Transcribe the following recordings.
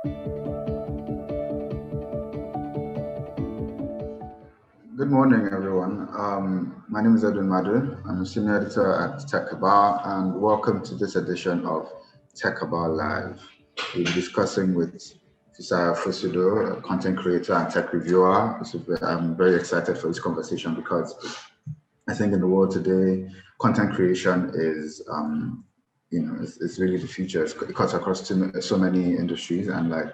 Good morning, everyone. My name is Edwin Madu. I'm a senior editor at TechCabal, and welcome to this edition of TechCabal Live. We'll be discussing with Fisayo Fosudo, a content creator and tech reviewer. I'm very excited for this conversation because I think in the world today, content creation is, it's really the future. It cuts across so many industries, and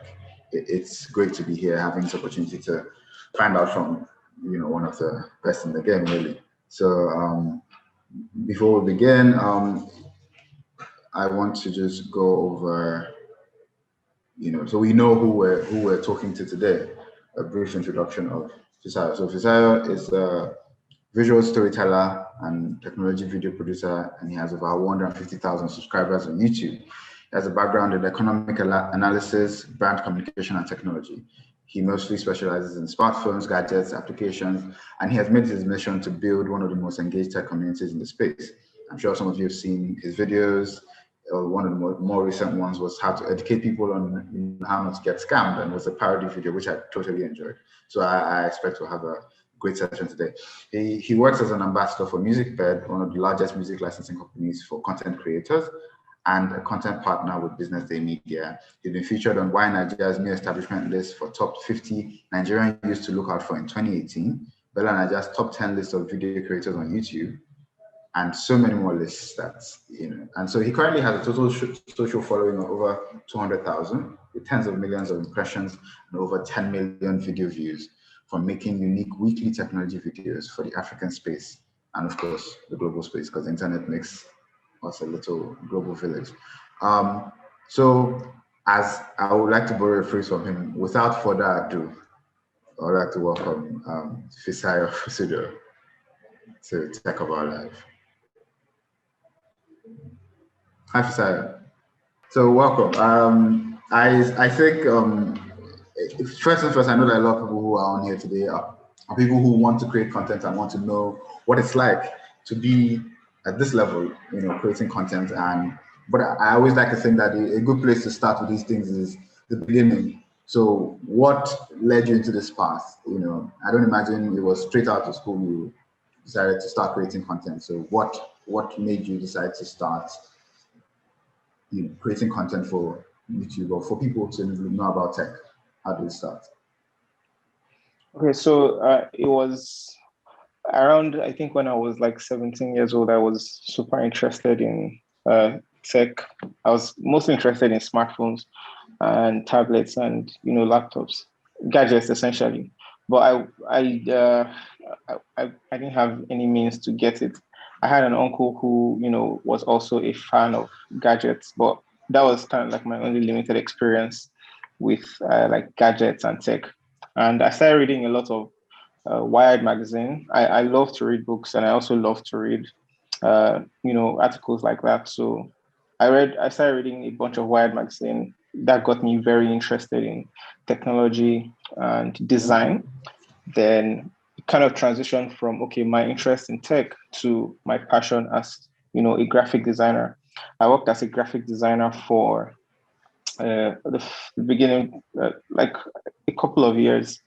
it's great to be here having this opportunity to find out from one of the best in the game, really. So before we begin, I want to just go over, so we know who we're talking to today. A brief introduction of Fisayo. So Fisayo is a visual storyteller and technology video producer, and he has over 150,000 subscribers on YouTube. He has a background in economic analysis, brand communication, and technology. He mostly specializes in smartphones, gadgets, applications, and he has made his mission to build one of the most engaged tech communities in the space. I'm sure some of you have seen his videos. One of the more recent ones was how to educate people on how not to get scammed, and it was a parody video, which I totally enjoyed. So I expect to have a great session today. He works as an ambassador for MusicBed, one of the largest music licensing companies for content creators, and a content partner with Business Day Media. He's been featured on Why Nigeria's new establishment list for top 50 Nigerian youth to look out for in 2018, Bella Nigeria's top 10 list of video creators on YouTube, and so many more lists And so he currently has a total social following of over 200,000, with tens of millions of impressions and over 10 million video views, from making unique weekly technology videos for the African space and, of course, the global space, because the internet makes us a little global village. So as I would like to borrow a phrase from him, without further ado, I would like to welcome Fisayo Fosudo to TechCabal Live. Hi, Fisayo. So welcome. I think first and first, I know that a lot of people who are on here today are people who want to create content and want to know what it's like to be at this level, creating content. But I always like to think that a good place to start with these things is the beginning. So what led you into this path? I don't imagine it was straight out of school you decided to start creating content. So what made you decide to start creating content for YouTube or for people to know about tech? How did it start? Okay, so it was around, I think when I was like 17 years old, I was super interested in tech. I was mostly interested in smartphones and tablets and laptops, gadgets essentially. But I didn't have any means to get it. I had an uncle who was also a fan of gadgets, but that was kind of like my only limited experience with like gadgets and tech. And I started reading a lot of Wired magazine. I love to read books, and I also love to read articles like that. So I started reading a bunch of Wired magazine. That got me very interested in technology and design. Then it kind of transitioned from my interest in tech to my passion as a graphic designer. I worked as a graphic designer for the beginning, like a couple of years,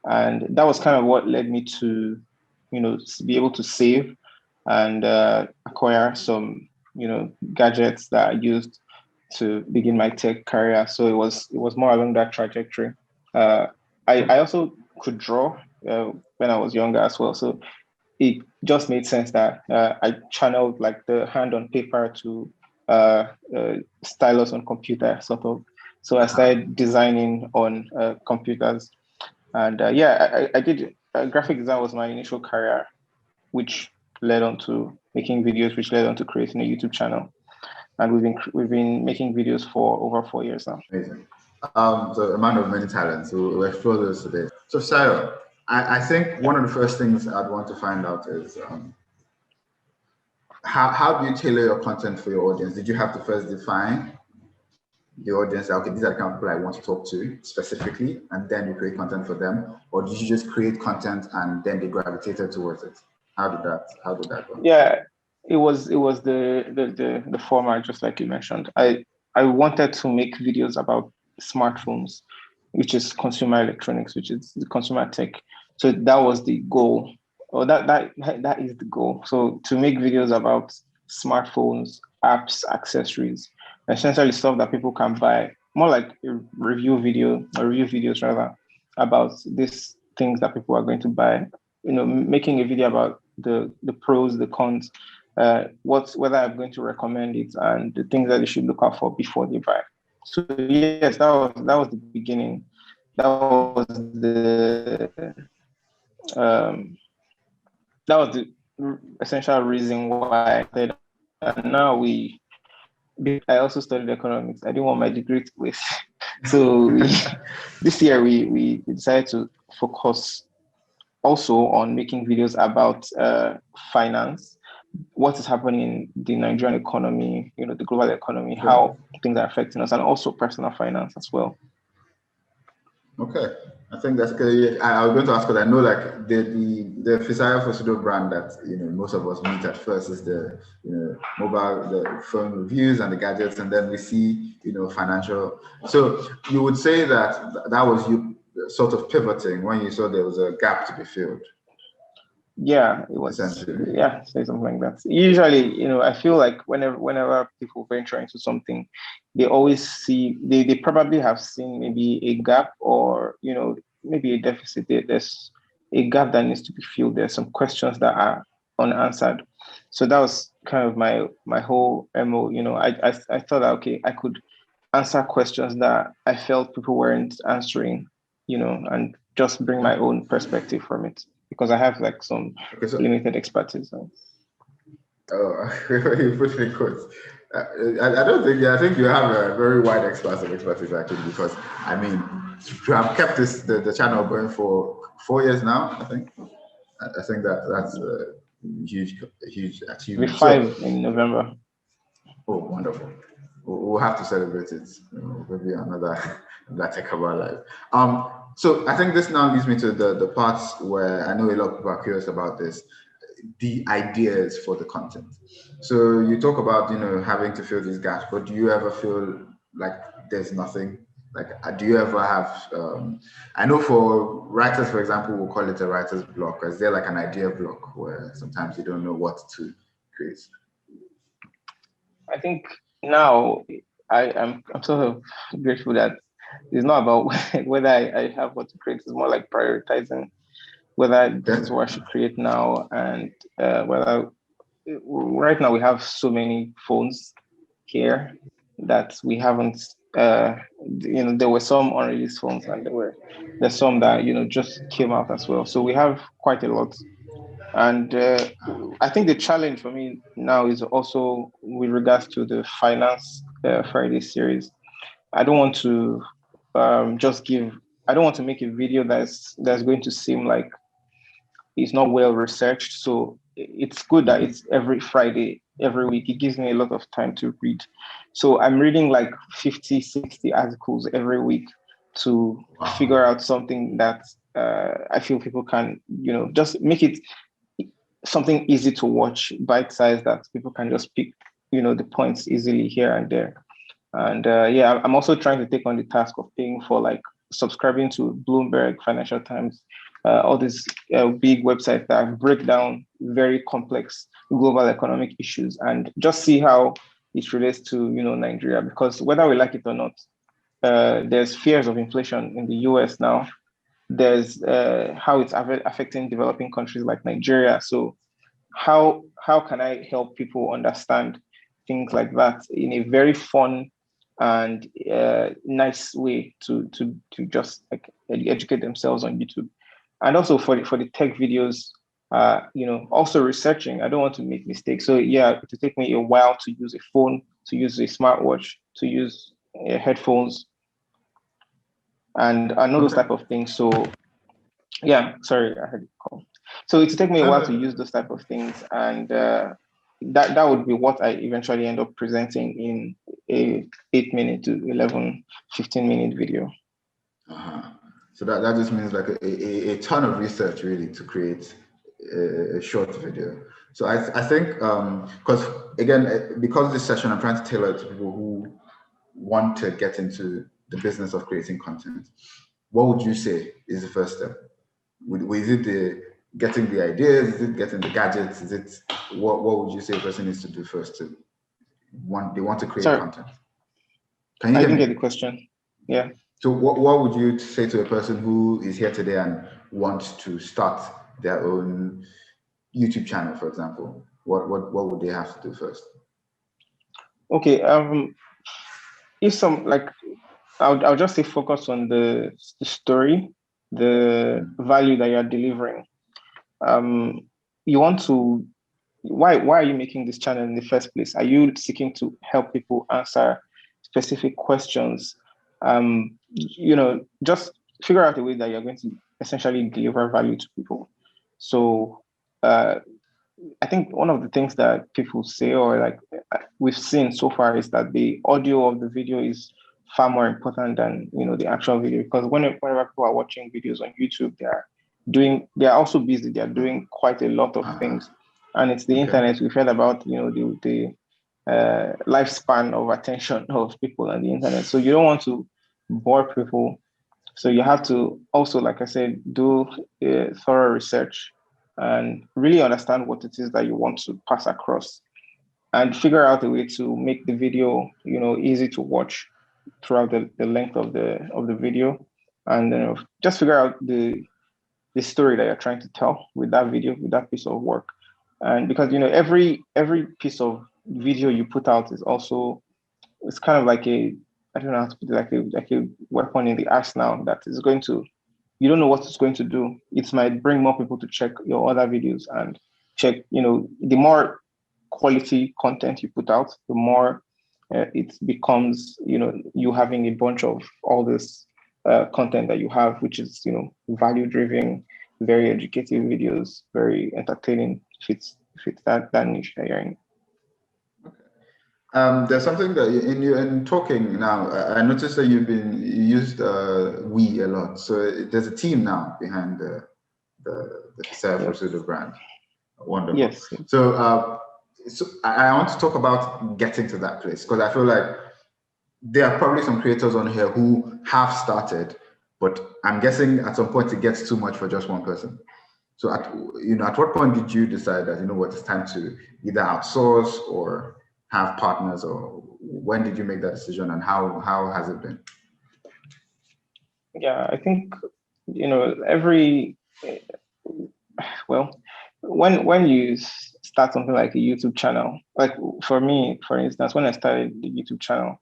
and that was kind of what led me to be able to save and acquire some gadgets that I used to begin my tech career. So it was more along that trajectory. I also could draw when I was younger as well, so it just made sense that I channeled like the hand on paper to stylus on computer sort of. So I started designing on computers, and I did. Graphic design was my initial career, which led on to making videos, which led on to creating a YouTube channel, and we've been making videos for over 4 years now. Amazing. So a man of many talents. We'll explore those today. So Sarah, I think one of the first things I'd want to find out is how do you tailor your content for your audience? Did you have to first define the audience? Okay, these are the kind of people I want to talk to specifically, and then you create content for them, or did you just create content and then they gravitated towards it? How did that go? Yeah, it was the format, just like you mentioned. I wanted to make videos about smartphones, which is consumer electronics, which is the consumer tech. So that was the goal, or that is the goal. So to make videos about smartphones, apps, accessories, essentially stuff that people can buy, more like a review video, or review videos rather, about these things that people are going to buy. Making a video about the pros, the cons, whether I'm going to recommend it, and the things that they should look out for before they buy. So yes, that was the beginning. That was um, that was the essential reason why I said. And now I also studied economics. I didn't want my degree to waste. So this year we decided to focus also on making videos about finance, what is happening in the Nigerian economy, the global economy, how things are affecting us, and also personal finance as well. Okay, I think that's good. I was going to ask, because I know like the Fisayo Fosudo brand that most of us meet at first is the mobile, the phone reviews and the gadgets, and then we see financial. So you would say that that was you sort of pivoting when you saw there was a gap to be filled. Yeah, it was. Yeah, say something like that. Usually, I feel like whenever people venture into something, they always see they probably have seen maybe a gap, or maybe a deficit. There's a gap that needs to be filled. There's some questions that are unanswered. So that was kind of my whole MO. I thought that, okay, I could answer questions that I felt people weren't answering, and just bring my own perspective from it, because I have like some limited expertise. Oh, you put me quotes. I don't think. I think you have a very wide expertise actually, because I mean, you have kept the channel going for 4 years now. I think that's a huge achievement. 5 in November. Oh, wonderful! We'll have to celebrate it. Maybe another TechCabal live. So I think this now leads me to the parts where I know a lot of people are curious about this, the ideas for the content. So you talk about, having to fill these gaps, but do you ever feel like there's nothing? Like, do you ever have, I know for writers, for example, we'll call it a writer's block. Is there like an idea block where sometimes you don't know what to create? I think now I'm sort of grateful that it's not about whether I have what to create. It's more like prioritizing whether this is what I should create now, and whether right now we have so many phones here that we haven't. There were some unreleased phones, and there's some that just came out as well. So we have quite a lot. And I think the challenge for me now is also with regards to the Finance Friday series. I don't want to I don't want to make a video that's going to seem like it's not well researched. So it's good that it's every Friday, every week. It gives me a lot of time to read. So I'm reading like 50, 60 articles every week to figure out something that I feel people can, just make it something easy to watch, bite-sized, that people can just pick, the points easily here and there. And I'm also trying to take on the task of paying for like subscribing to Bloomberg, Financial Times, all these big websites that break down very complex global economic issues, and just see how it relates to Nigeria. Because whether we like it or not, there's fears of inflation in the US now. There's how it's affecting developing countries like Nigeria. So how can I help people understand things like that in a very fun and nice way to just like educate themselves on YouTube? And also for the tech videos, also researching. I don't want to make mistakes. So yeah, it will take me a while to use a phone, to use a smartwatch, to use headphones, and all those type of things. So yeah, sorry, I had a call. So it will take me a while to use those type of things, and that would be what I eventually end up presenting in a 8-minute to 11, 15-minute video. So that just means like a ton of research really to create a short video. So I think, because this session I'm trying to tailor it to people who want to get into the business of creating content, what would you say is the first step? Is it the getting the ideas? Is it getting the gadgets? Is it what would you say a person needs to do first they want to create content? Can you I hear didn't me? get the question. Yeah. So what would you say to a person who is here today and wants to start their own YouTube channel, for example? What would they have to do first? Okay. If some like I'll just say focus on the story, the value that you're delivering. You want to why are you making this channel in the first place? Are you seeking to help people answer specific questions? Just figure out a way that you're going to essentially deliver value to people. So I think one of the things that people say, or like we've seen so far, is that the audio of the video is far more important than the actual video, because whenever people are watching videos on YouTube, they are also busy. They are doing quite a lot of things, and it's the internet. We've heard about the lifespan of attention of people on the internet, so you don't want to bore people. So you have to also, like I said, do thorough research and really understand what it is that you want to pass across, and figure out a way to make the video, easy to watch throughout the length of the video, and just figure out the story that you're trying to tell with that video, with that piece of work. And because every piece of video you put out is also, it's kind of like I don't know how to put it, like a weapon in the arsenal that is going to, you don't know what it's going to do. It might bring more people to check your other videos and check, the more quality content you put out, the more it becomes, you having a bunch of all this content that you have, which is, value driven, very educative videos, very entertaining, fits that niche that you're in. There's something that in talking now, I noticed that you used we a lot. So there's a team now behind the Fisayo Fosudo brand. Wonderful. Yes. So I want to talk about getting to that place, because I feel like there are probably some creators on here who have started, but I'm guessing at some point it gets too much for just one person. So at what point did you decide that it's time to either outsource or have partners, or when did you make that decision, and how has it been? Yeah, I think when you start something like a YouTube channel, like for me, for instance, when I started the YouTube channel,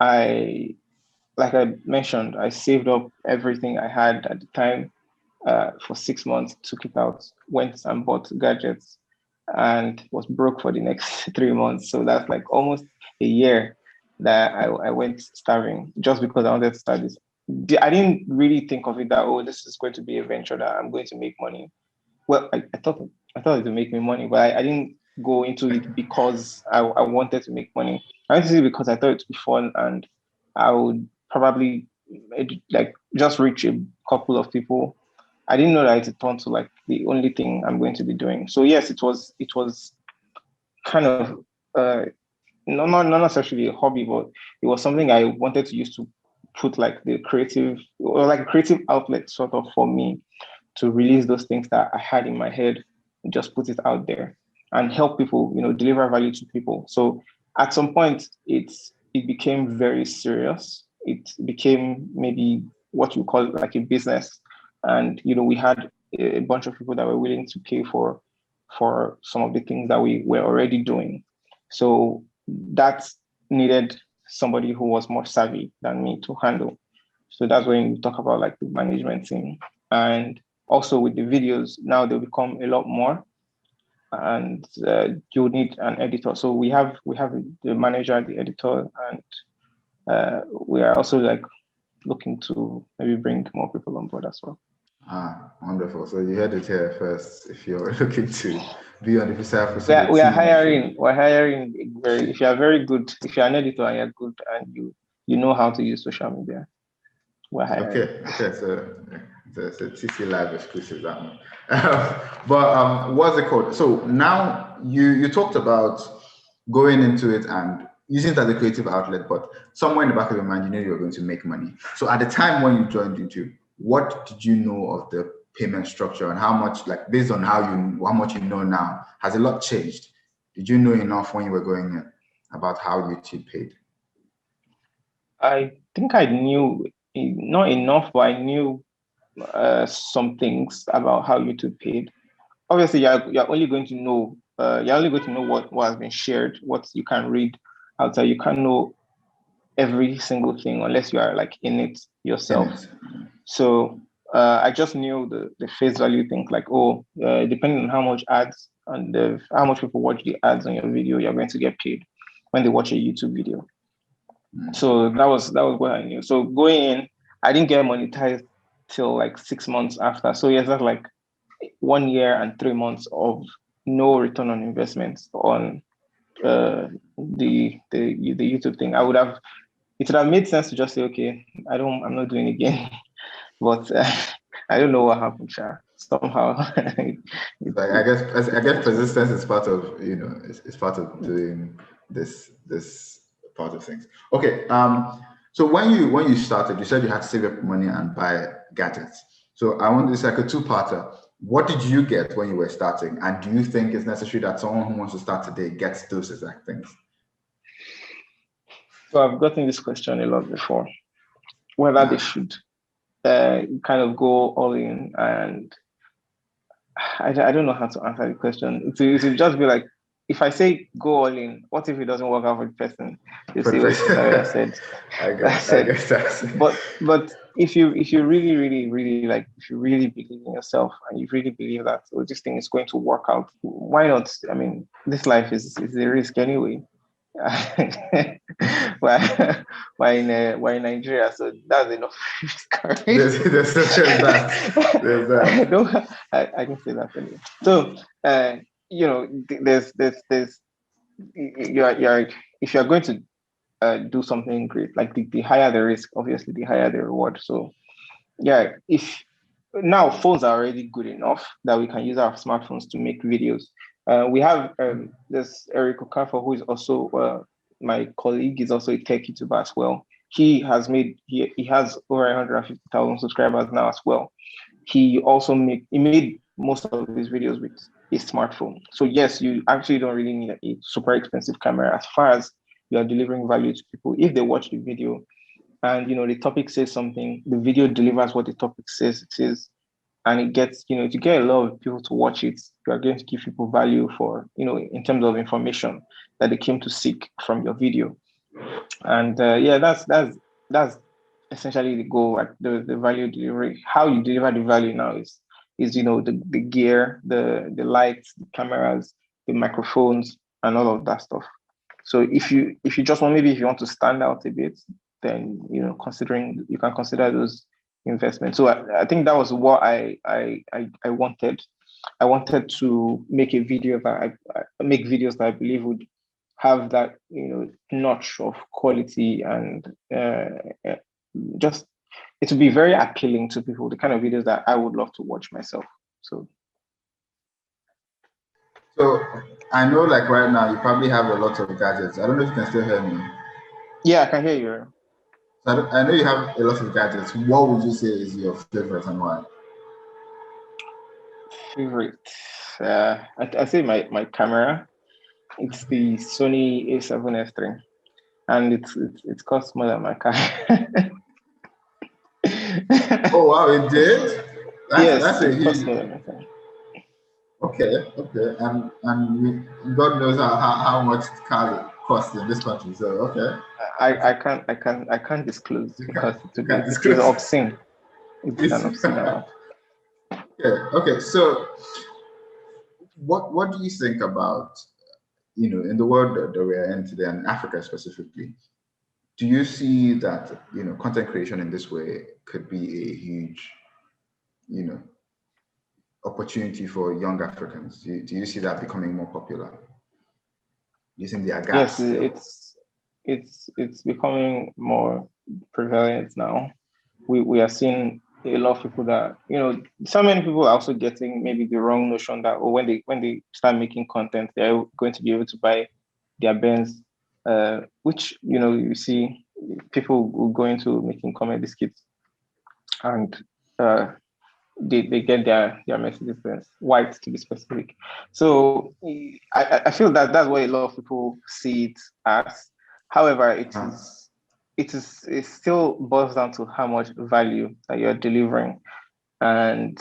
like I mentioned, I saved up everything I had at the time for 6 months, took it out, went and bought gadgets, and was broke for the next 3 months. So that's like almost a year that I went starving just because I wanted to start this. I didn't really think of it that, this is going to be a venture that I'm going to make money. Well, I thought it would make me money, but I didn't go into it because I wanted to make money. I went into it because I thought it would be fun, and I would probably like just reach a couple of people. I didn't know that it would turn to like the only thing I'm going to be doing. So yes, it was kind of not necessarily a hobby, but it was something I wanted to use to put like the creative, or like a creative outlet sort of for me to release those things that I had in my head, just put it out there and help people, deliver value to people. So at some point it became very serious. It became maybe what you call like a business. And we had a bunch of people that were willing to pay for some of the things that we were already doing. So that needed somebody who was more savvy than me to handle. So that's when we talk about like the management team. And also with the videos, now they'll become a lot more, and you need an editor. So we have the manager, the editor, and we are also like looking to maybe bring more people on board as well. Wonderful. So you heard it here first. If you're looking to be on the Fisayo Fosudo we are team, hiring. We're hiring. If you are very good, if you're an editor and you're good and you know how to use social media, we're hiring. Okay. So it's a TC Live exclusive, that one. But what's it called? So now you talked about going into it and using it as a creative outlet, but somewhere in the back of your mind, you knew you were going to make money. So at the time when you joined YouTube, what did you know of the payment structure and how much, like based on how much you know now, has a lot changed? Did you know enough when you were going in about how YouTube paid? I think I knew not enough, but I knew some things about how YouTube paid. Obviously, you're only going to know what has been shared, what you can read outside. You can't know every single thing unless you are like in it yourself. So I just knew the face value thing, like, depending on how much ads and how much people watch the ads on your video, you're going to get paid when they watch a YouTube video. So that was what I knew. So going in, I didn't get monetized till like 6 months after. So yes, that's like 1 year and 3 months of no return on investments on the YouTube thing. It would have made sense to just say, okay, I'm not doing it again. But I don't know what happened, Sha. Somehow. I guess persistence is part of, it's part of doing this part of things. Okay. So when you started, you said you had to save up money and buy gadgets. So I want this like a two-parter. What did you get when you were starting? And do you think it's necessary that someone who wants to start today gets those exact things? So I've gotten this question a lot before, whether they should kind of go all in, and I don't know how to answer the question. It would just be like, if I say go all in, what if it doesn't work out for the person? You see what I said. I guess that. But if you really, really, really like, if you really believe in yourself and you really believe that this thing is going to work out, why not? I mean, this life is a risk anyway. We're in Nigeria, so that's enough risk. There's that. I can say that anyway. So there's you're if you're going to do something great, like the higher the risk, obviously the higher the reward. So yeah, if now phones are already good enough that we can use our smartphones to make videos. We have this Eric Okafor, who is also my colleague, is also a tech YouTuber as well. He has over 150,000 subscribers now as well. He made most of his videos with a smartphone. So yes, you actually don't really need a super expensive camera as far as you are delivering value to people. If they watch the video and the topic says something, the video delivers what the topic says it is, and it gets, to get a lot of people to watch it, you are going to give people value for, in terms of information that they came to seek from your video. And that's essentially the goal, like the value delivery. How you deliver the value now is the gear, the lights, the cameras, the microphones, and all of that stuff. So if you just want, maybe if you want to stand out a bit, then you can consider those investments. So I think that was what I wanted. I wanted to make a video that I make videos that I believe would have that notch of quality, and just it would be very appealing to people, the kind of videos that I would love to watch myself. So I know, like right now, you probably have a lot of gadgets. I don't know if you can still hear me. Yeah, I can hear you. So I know you have a lot of gadgets. What would you say is your favorite and why? Favorite? I say my camera. It's the Sony A7S III, and it costs more than my car. Oh wow, it did. That's a huge. Okay, and God knows how much cars cost in this country. So okay. I can't disclose because it is obscene. It's an obscene amount. Okay. So what do you think about, in the world that we're in today, and Africa specifically? Do you see that, content creation in this way could be a huge, opportunity for young Africans? Do you see that becoming more popular? Do you think there are gaps? Yes, it's becoming more prevalent now. We are seeing a lot of people that, so many people are also getting maybe the wrong notion that when they start making content, they're going to be able to buy their Benz which, you see people who go into making comedy skits and they get their Mercedes Benz, white to be specific. So I feel that that's what a lot of people see it as. However, it still boils down to how much value that you're delivering, and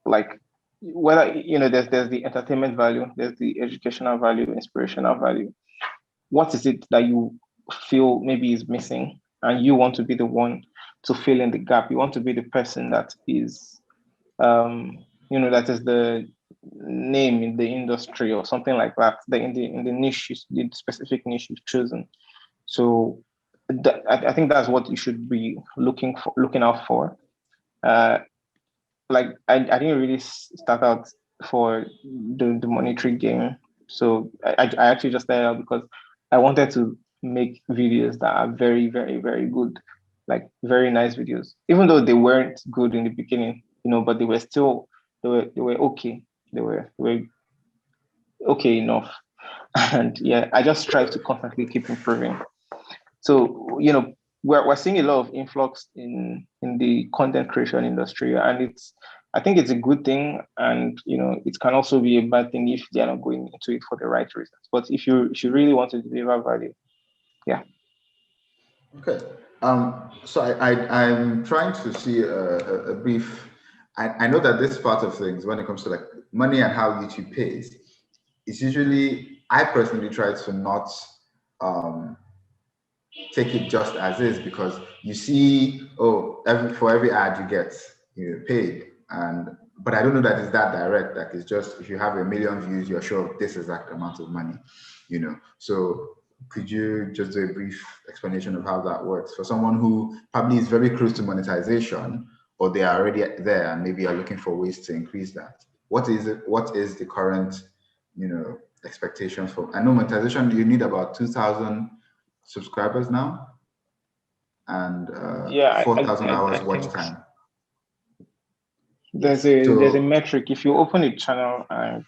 like whether there's the entertainment value, there's the educational value, inspirational value. What is it that you feel maybe is missing, and you want to be the one to fill in the gap? You want to be the person that is that is the name in the industry or something like that, in the niche, the specific niche you've chosen. So I think that's what you should be looking out for. Like I didn't really start out for the monetary game. So I actually just started out because I wanted to make videos that are very, very, very good, like very nice videos, even though they weren't good in the beginning, but they were still, they were okay. They were okay enough. And yeah, I just strive to constantly keep improving. So, we're seeing a lot of influx in the content creation industry, and I think it's a good thing, and it can also be a bad thing if they're not going into it for the right reasons. But if you really want to deliver value, yeah. Okay. So I'm trying to see a brief. I know that this part of things, when it comes to like money and how YouTube pays, it's usually, I personally try to not take it just as is, because you see, for every ad you get, you're paid, but I don't know that it's that direct. Like it's just, if you have 1 million views, you're sure of this exact amount of money, So could you just do a brief explanation of how that works for someone who probably is very close to monetization, or they are already there and maybe are looking for ways to increase that? What is the current, expectations for? I know monetization, you need about 2,000 subscribers now, and Yeah, 4,000 hours I watch think time. there's So a metric. If you open a channel and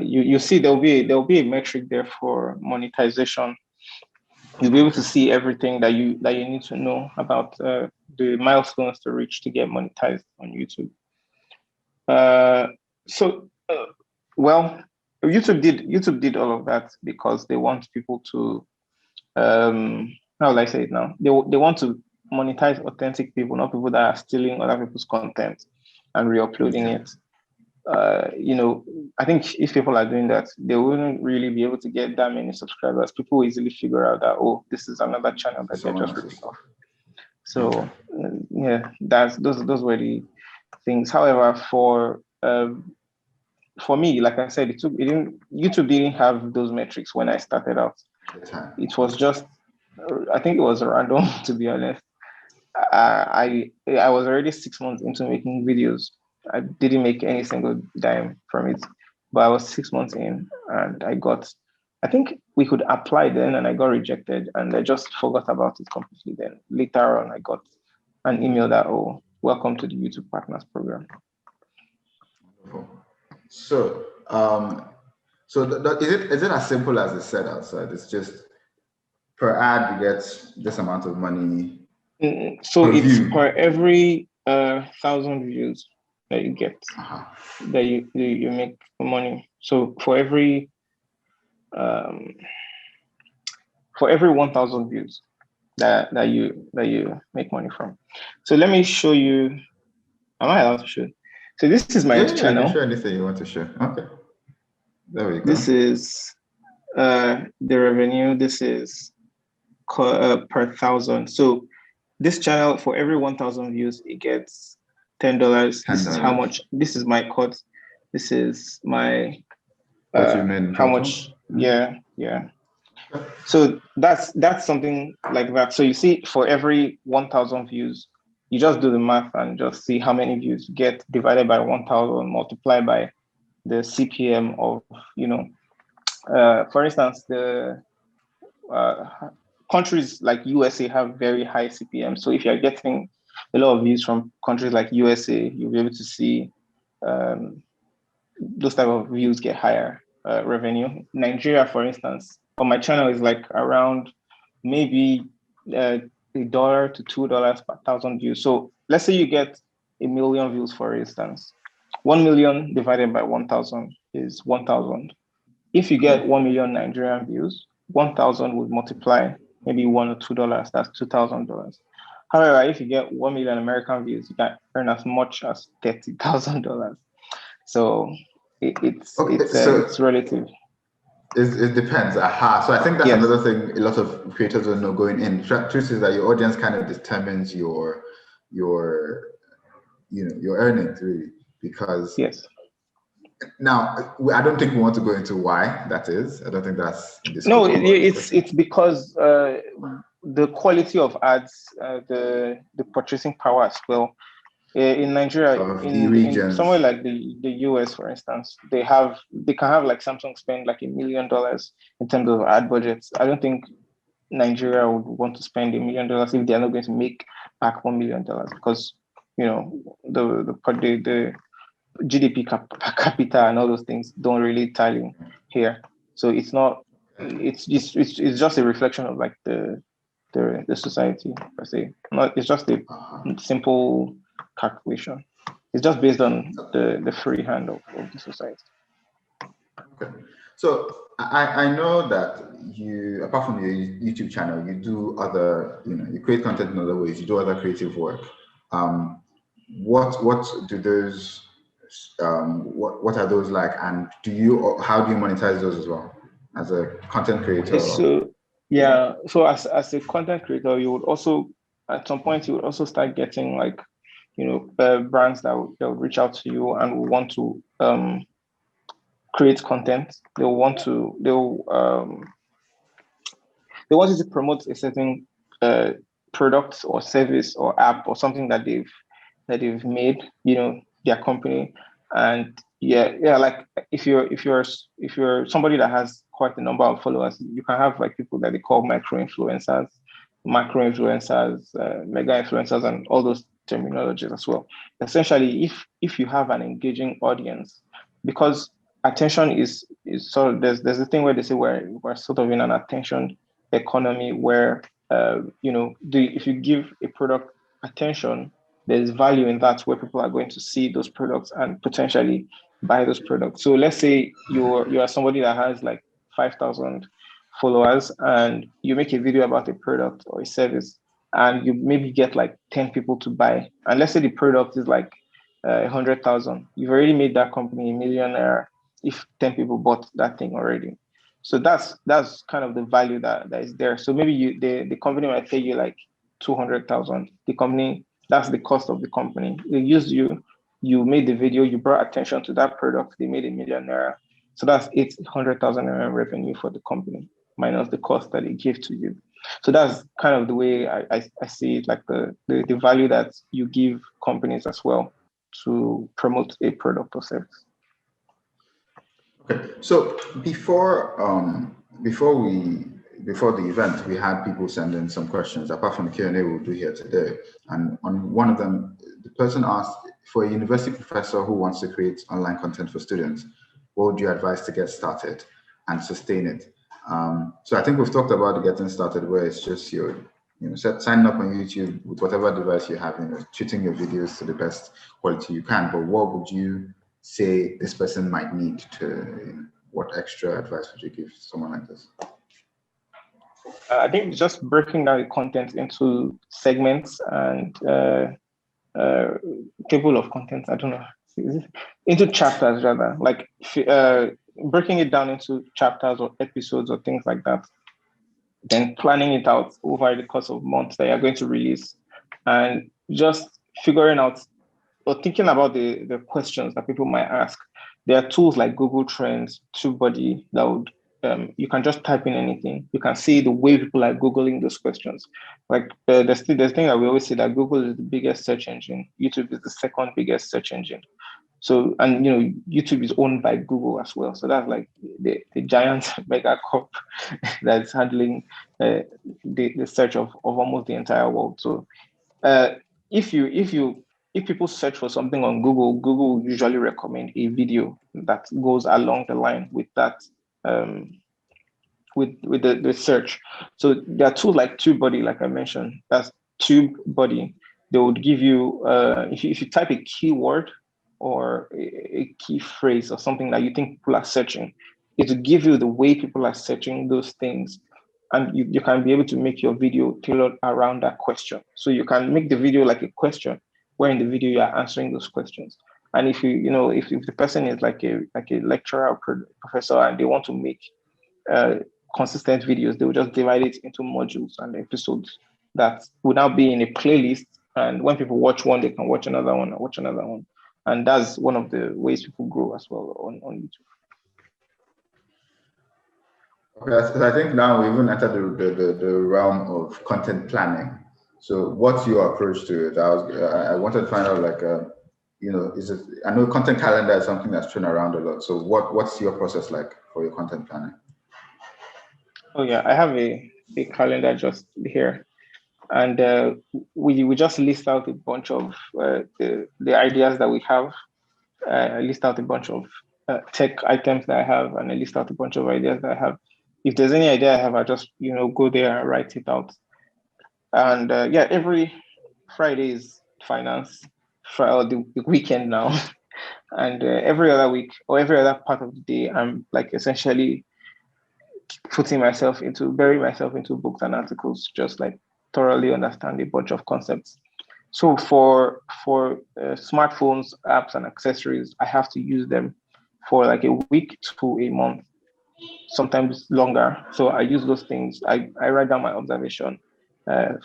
you see there'll be a metric there for monetization. You'll be able to see everything that you need to know about the milestones to reach to get monetized on YouTube. Well, YouTube did all of that because they want people to how will I say it now? They want to monetize authentic people, not people that are stealing other people's content and re-uploading it. I think if people are doing that, they wouldn't really be able to get that many subscribers. People will easily figure out that, this is another channel that they're just ripping off. So yeah, those were the things. However, for me, like I said, YouTube didn't have those metrics when I started out. It was just, I think it was random, to be honest. I was already 6 months into making videos. I didn't make any single dime from it, but I was 6 months in, and I think we could apply then, and I got rejected, and I just forgot about it completely. Then later on, I got an email that, welcome to the YouTube Partners Program. So, is it as simple as it said outside? It's just per ad you get this amount of money. So it's per every 1,000 views that you get, that you make money. So for every 1,000 views that you make money from. So let me show you. Am I allowed to show? So this is my channel. You can show anything you want to show. Okay. There we go. This is the revenue. This is per 1,000. So this channel, for every 1,000 views, it gets $10. This is how much. This is my cut. This is my what you made. How much? Yeah. So that's something like that. So you see, for every 1,000 views, you just do the math and just see how many views you get divided by 1,000, multiplied by the CPM of, for instance, the countries like USA have very high CPM. So if you're getting a lot of views from countries like USA, you'll be able to see those type of views get higher revenue. Nigeria, for instance, on my channel is like around maybe $1 to $2 per 1,000 views. So let's say you get 1,000,000 views, for instance. 1 million divided by 1,000 is 1,000. If you get 1 million Nigerian views, 1,000 would multiply maybe $1 or $2. That's $2,000. However, if you get 1 million American views, you can earn as much as $30,000. So it's relative. It depends. Aha. So I think that's another thing a lot of creators don't know going in. Truth is that your audience kind of determines your earnings, really, because now I don't think we want to go into why that is. I don't think that's no. It's because the quality of ads, the purchasing power as well. In Nigeria, in somewhere like the US, for instance, they can have like Samsung spend like $1 million in terms of ad budgets. I don't think Nigeria would want to spend $1 million if they're not going to make back $1 million, because the GDP per capita and all those things don't really tally here. So it's not. It's just a reflection of like the society per se. It's just a simple calculation. It's just based on the free hand of the society. Okay. So I know that you, apart from your YouTube channel, you do other, you create content in other ways. You do other creative work. What do those? What are those like? And how do you monetize those as well as a content creator? So as a content creator, you would also at some point you would also start getting like brands that will reach out to you and will want to create content. They want you to promote a certain product or service or app or something that they've made, their company. And like if you're somebody that has quite a number of followers, you can have like people that they call micro influencers, mega influencers, and all those terminologies as well. Essentially, if you have an engaging audience, because attention is sort of there's a thing where they say we're sort of in an attention economy where if you give a product attention, there's value in that, where people are going to see those products and potentially buy those products. So let's say you are somebody that has like 5,000 followers and you make a video about a product or a service and you maybe get like 10 people to buy. And let's say the product is like 100,000. You've already made that company a millionaire if 10 people bought that thing already. So that's kind of the value that is there. So maybe the company might pay you like 200,000. The company, that's the cost of the company. They used you made the video, you brought attention to that product, they made a millionaire. So that's 800,000 revenue for the company, minus the cost that they give to you. So that's kind of the way I see it, like the value that you give companies as well to promote a product or service. Okay, so before the event, we had people send in some questions, apart from the Q&A we'll do here today. And on one of them, the person asked, for a university professor who wants to create online content for students, what would you advise to get started and sustain it? So I think we've talked about the getting started, where it's just signing up on YouTube with whatever device you have, shooting your videos to the best quality you can. But what would you say this person might need to, what extra advice would you give someone like this? I think just breaking down the content into segments and table of contents, I don't know, into chapters rather, like breaking it down into chapters or episodes or things like that, then planning it out over the course of months that you're going to release, and just figuring out or thinking about the questions that people might ask. There are tools like Google Trends, TubeBuddy that would you can just type in anything. You can see the way people are Googling those questions. Like there's thing that we always say that Google is the biggest search engine. YouTube is the second biggest search engine. So, and YouTube is owned by Google as well. So that's like the giant mega corp that's handling the search of almost the entire world. So if people search for something on Google, Google will usually recommend a video that goes along the line with that with the search. So there are tools like TubeBuddy, like I mentioned. That's TubeBuddy. They would give you if you type a keyword or a key phrase or something that you think people are searching, it will give you the way people are searching those things, and you can be able to make your video tailored around that question. So you can make the video like a question, where in the video you are answering those questions. And if if the person is like a lecturer or professor, and they want to make uh, consistent videos, they will just divide it into modules and episodes that will now be in a playlist. And when people watch one, they can watch another one and watch another one. And that's one of the ways people grow as well on YouTube. Okay, so I think now we even entered the realm of content planning. So what's your approach to it? I wanted to find out, like, is it? I know content calendar is something that's thrown around a lot. So what's your process like for your content planning? Oh yeah, I have a calendar just here, and we just list out a bunch of the ideas that we have. I list out a bunch of tech items that I have, and I list out a bunch of ideas that I have. If there's any idea I have, I just go there and write it out. And yeah, every Friday is finance for the weekend now, and every other week or every other part of the day, I'm like essentially burying myself into books and articles, just like thoroughly understand a bunch of concepts. So for smartphones, apps, and accessories, I have to use them for like a week to a month, sometimes longer. So I use those things. I write down my observation.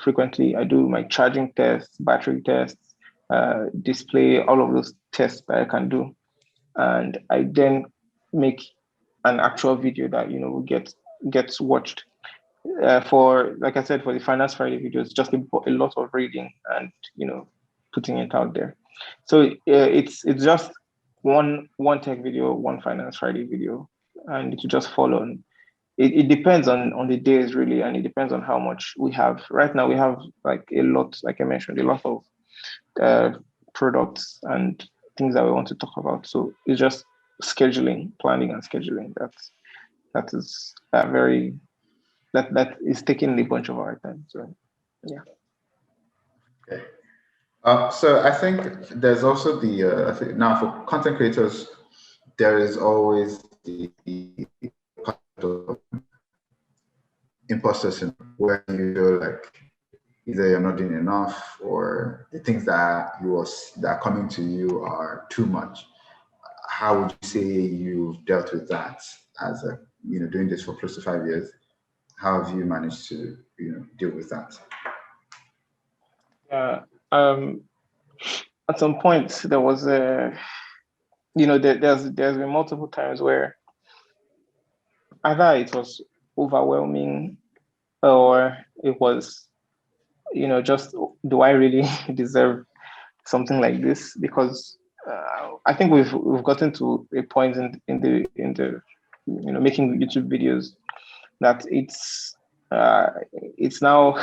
Frequently, I do my charging tests, battery tests, display, all of those tests that I can do. And I then make an actual video that gets watched. For, like I said, for the Finance Friday videos, just a lot of reading and putting it out there. So it's just one tech video, one Finance Friday video, and to just follow. And it depends on the days really, and it depends on how much we have. Right now we have like a lot, like I mentioned, a lot of products and things that we want to talk about. So it's just planning and scheduling. That is very that is taking a bunch of our time. So yeah. Okay. So I think there's also I think now for content creators, there is always the imposter syndrome, where you feel like either you're not doing enough, or the things that are coming to you are too much. How would you say you've dealt with that as doing this for close to 5 years? How have you managed to deal with that? Yeah. At some point there was there's been multiple times where either it was overwhelming, or it was just, do I really deserve something like this? Because I think we've gotten to a point in the making YouTube videos that it's now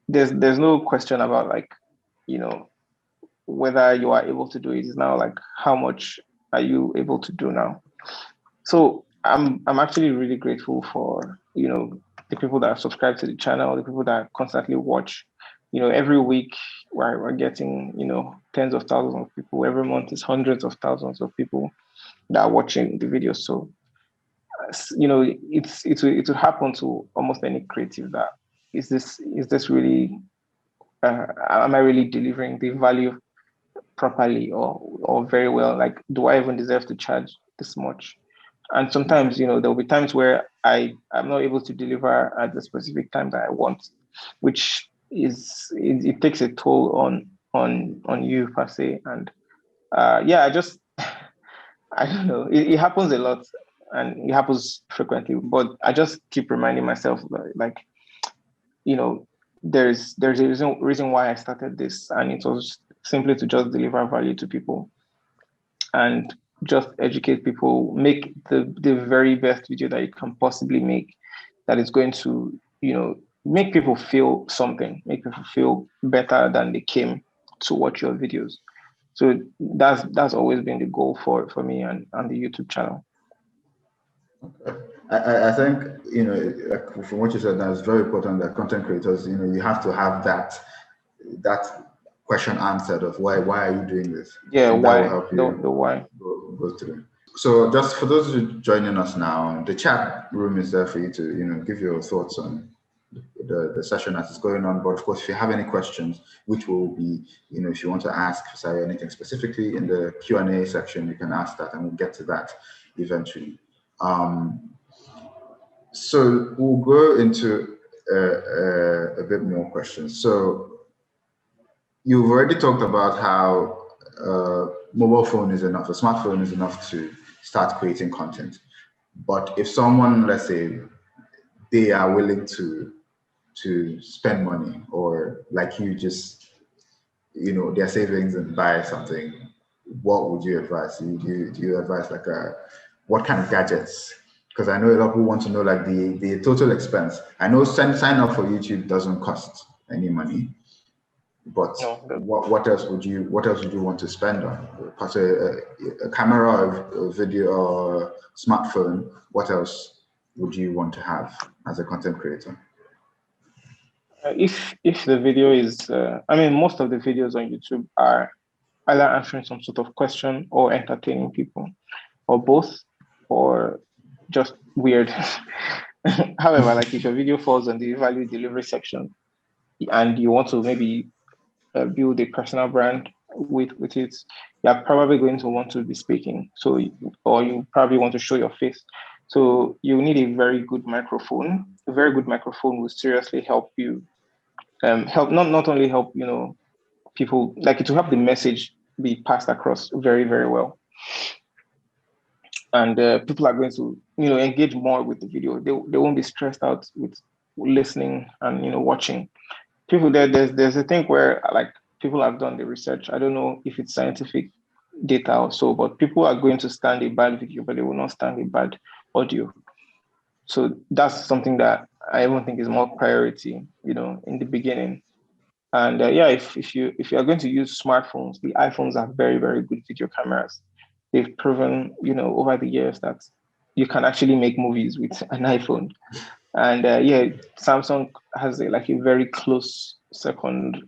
there's no question about, like, whether you are able to do it. It's now like, how much are you able to do now? So I'm actually really grateful for the people that subscribe to the channel, the people that constantly watch. Every week we're getting tens of thousands of people. Every month is hundreds of thousands of people that are watching the videos. So it will happen to almost any creative. That is this really am I really delivering the value properly or very well? Like, do I even deserve to charge this much? And sometimes there'll be times where I'm not able to deliver at the specific time that I want, which it takes a toll on you per se. And yeah, I don't know, it happens a lot, and it happens frequently, but I just keep reminding myself that, like, there's a reason why I started this, and it was simply to just deliver value to people and just educate people, make the very best video that you can possibly make, that is going to make people feel something, make people feel better than they came to watch your videos. So that's always been the goal for me and the YouTube channel. Okay. I think, like from what you said, that's very important that content creators, you have to have that question answered of why are you doing this? Yeah, And that will why? help The you why. go through. So just for those who joining us now, the chat room is there for you to, give your thoughts on the session as it's going on. But of course, if you have any questions, which will be, if you want to ask Fisayo anything specifically in the Q&A section, you can ask that and we'll get to that eventually. So we'll go into a bit more questions. So you've already talked about how mobile phone is enough, a smartphone is enough to start creating content. But if someone, let's say, they are willing to spend money, or like you just, their savings and buy something, what would you advise? Do you advise like what kind of gadgets? Because I know a lot of people want to know like the total expense. I know sign up for YouTube doesn't cost any money, but what else would you want to spend on? Because a camera, or a video, or smartphone. What else would you want to have as a content creator? If the video is, most of the videos on YouTube are either answering some sort of question or entertaining people, or both, or just weird. However, like if your video falls on the value delivery section and you want to maybe build a personal brand with it, you're probably going to want to be speaking. So, or you probably want to show your face. So you need a very good microphone. A very good microphone will seriously help you. Help not only help people, like it will help the message be passed across very, very well. And people are going to engage more with the video. They won't be stressed out with listening and watching. People there's a thing where like people have done the research. I don't know if it's scientific data or so, but people are going to stand a bad video, but they will not stand a bad audio. So that's something that I even think is more priority, in the beginning. And if you are going to use smartphones, the iPhones are very, very good video cameras. They've proven, over the years that you can actually make movies with an iPhone. And Samsung has a very close second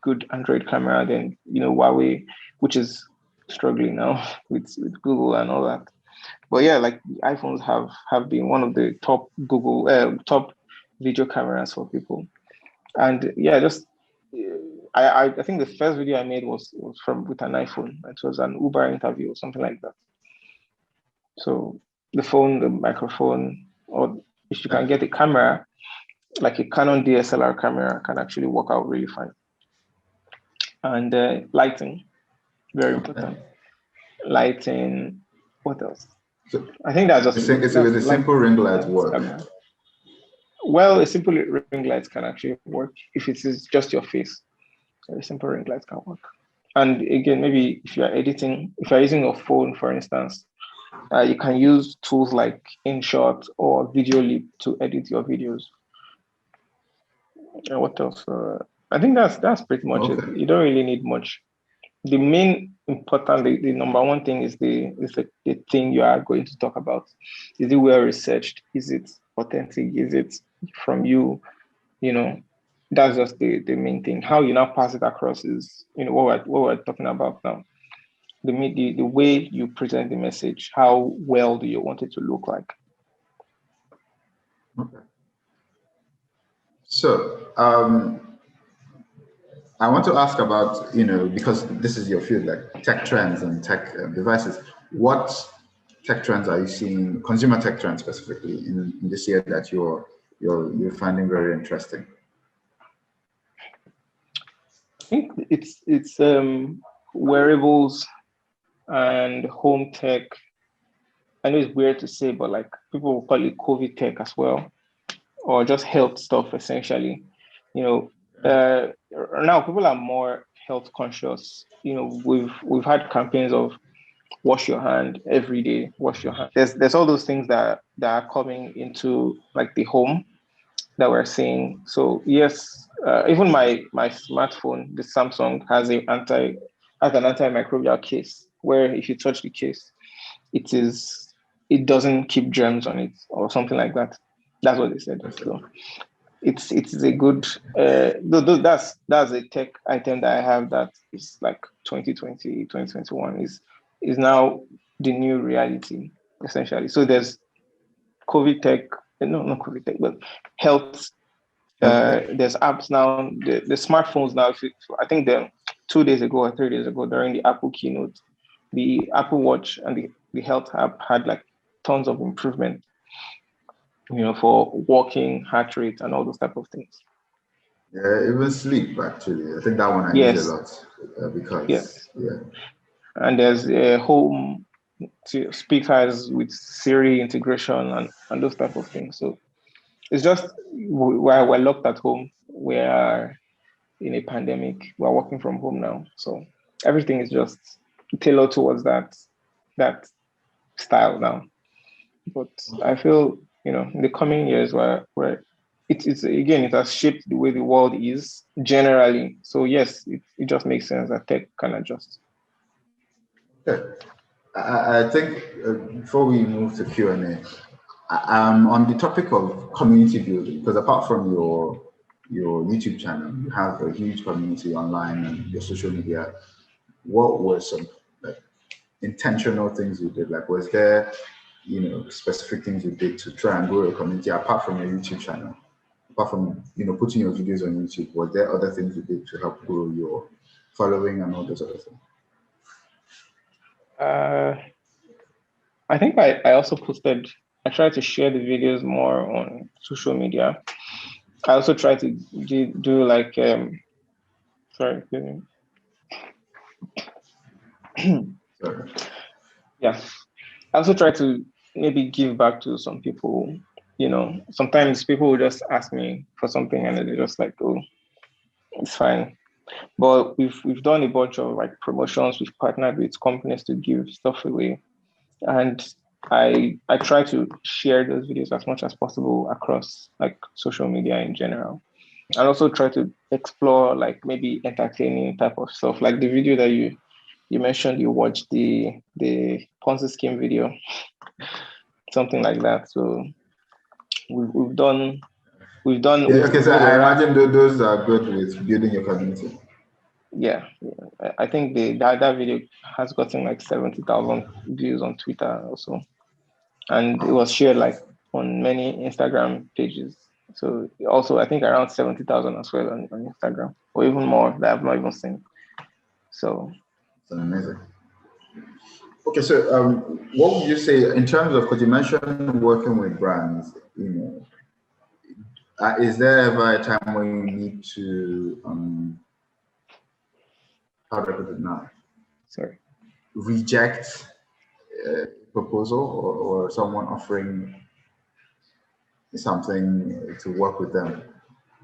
good Android camera. Then Huawei, which is struggling now with Google and all that. But yeah, like the iPhones have been one of the top top video cameras for people. And yeah, just I think the first video I made was with an iPhone. It was an Uber interview or something like that. So the phone, the microphone, or if you can get a camera, like a Canon DSLR camera, can actually work out really fine. And lighting, very important. Lighting, what else? So I think that's just it's a simple ring light work. Well, a simple ring light can actually work if it is just your face. A simple ring light can work. And again, maybe if you're editing, if you're using a phone, for instance, you can use tools like InShot or VideoLip to edit your videos. And what else? I think that's pretty much it. You don't really need much. The main important, the number one thing is the thing you are going to talk about. Is it well researched? Is it authentic? Is it from you? That's just the main thing. How you now pass it across is what we're talking about now. The way you present the message. How well do you want it to look like? Okay. So I want to ask about, because this is your field, like tech trends and tech devices. What tech trends are you seeing, consumer tech trends specifically, in this year that you're finding very interesting? I think it's wearables and home tech. I know it's weird to say, but like people will call it COVID tech as well, or just health stuff essentially. Now people are more health conscious. We've had campaigns of wash your hand every day, wash your hand. There's all those things that are coming into like the home that we're seeing. So yes, even my smartphone, the Samsung, has an antimicrobial case where if you touch the case, it is it doesn't keep germs on it or something like that. That's what they said. So it's a good that's a tech item that I have that is like 2020, 2021 is now the new reality, essentially. So there's COVID tech, no, not COVID tech, but health. There's apps now, the smartphones now. I think 2 days ago or 3 days ago during the Apple keynote, the Apple Watch and the health app had like tons of improvement, for walking, heart rate, and all those type of things. Yeah, even sleep actually. I think that one I use a lot because and there's a home speakers with Siri integration and those type of things. So it's just while we're locked at home, we are in a pandemic. We're working from home now, so everything is just tailored towards that style now. But I feel in the coming years where it's again, it has shaped the way the world is generally. So yes, it just makes sense that tech can adjust. Okay. I think before we move to Q&A, on the topic of community building, because apart from your YouTube channel, you have a huge community online and your social media. What were some intentional things you did? Like, was there specific things you did to try and grow your community apart from your YouTube channel? Apart from putting your videos on YouTube, were there other things you did to help grow your following and all those other things? I think I also I try to share the videos more on social media. I also try to do like sorry. Sorry. Yeah. I also try to maybe give back to some people. Sometimes people will just ask me for something and they're just like, oh, it's fine. But we've done a bunch of like promotions. We've partnered with companies to give stuff away. And I try to share those videos as much as possible across like social media in general. And also try to explore like maybe entertaining type of stuff. Like the video that you mentioned, you watched the Ponzi scheme video, something like that. So we've done. Yeah, okay, so I imagine those are good with building your community. Yeah. I think that video has gotten like 70,000 views on Twitter also, and it was shared like on many Instagram pages. So also I think around 70,000 as well on Instagram, or even more that I've not even seen. So it's amazing. Okay, so what would you say in terms of, because you mentioned working with brands, is there ever a time when you need to how do I put it now? Sorry. Reject a proposal or someone offering something to work with them?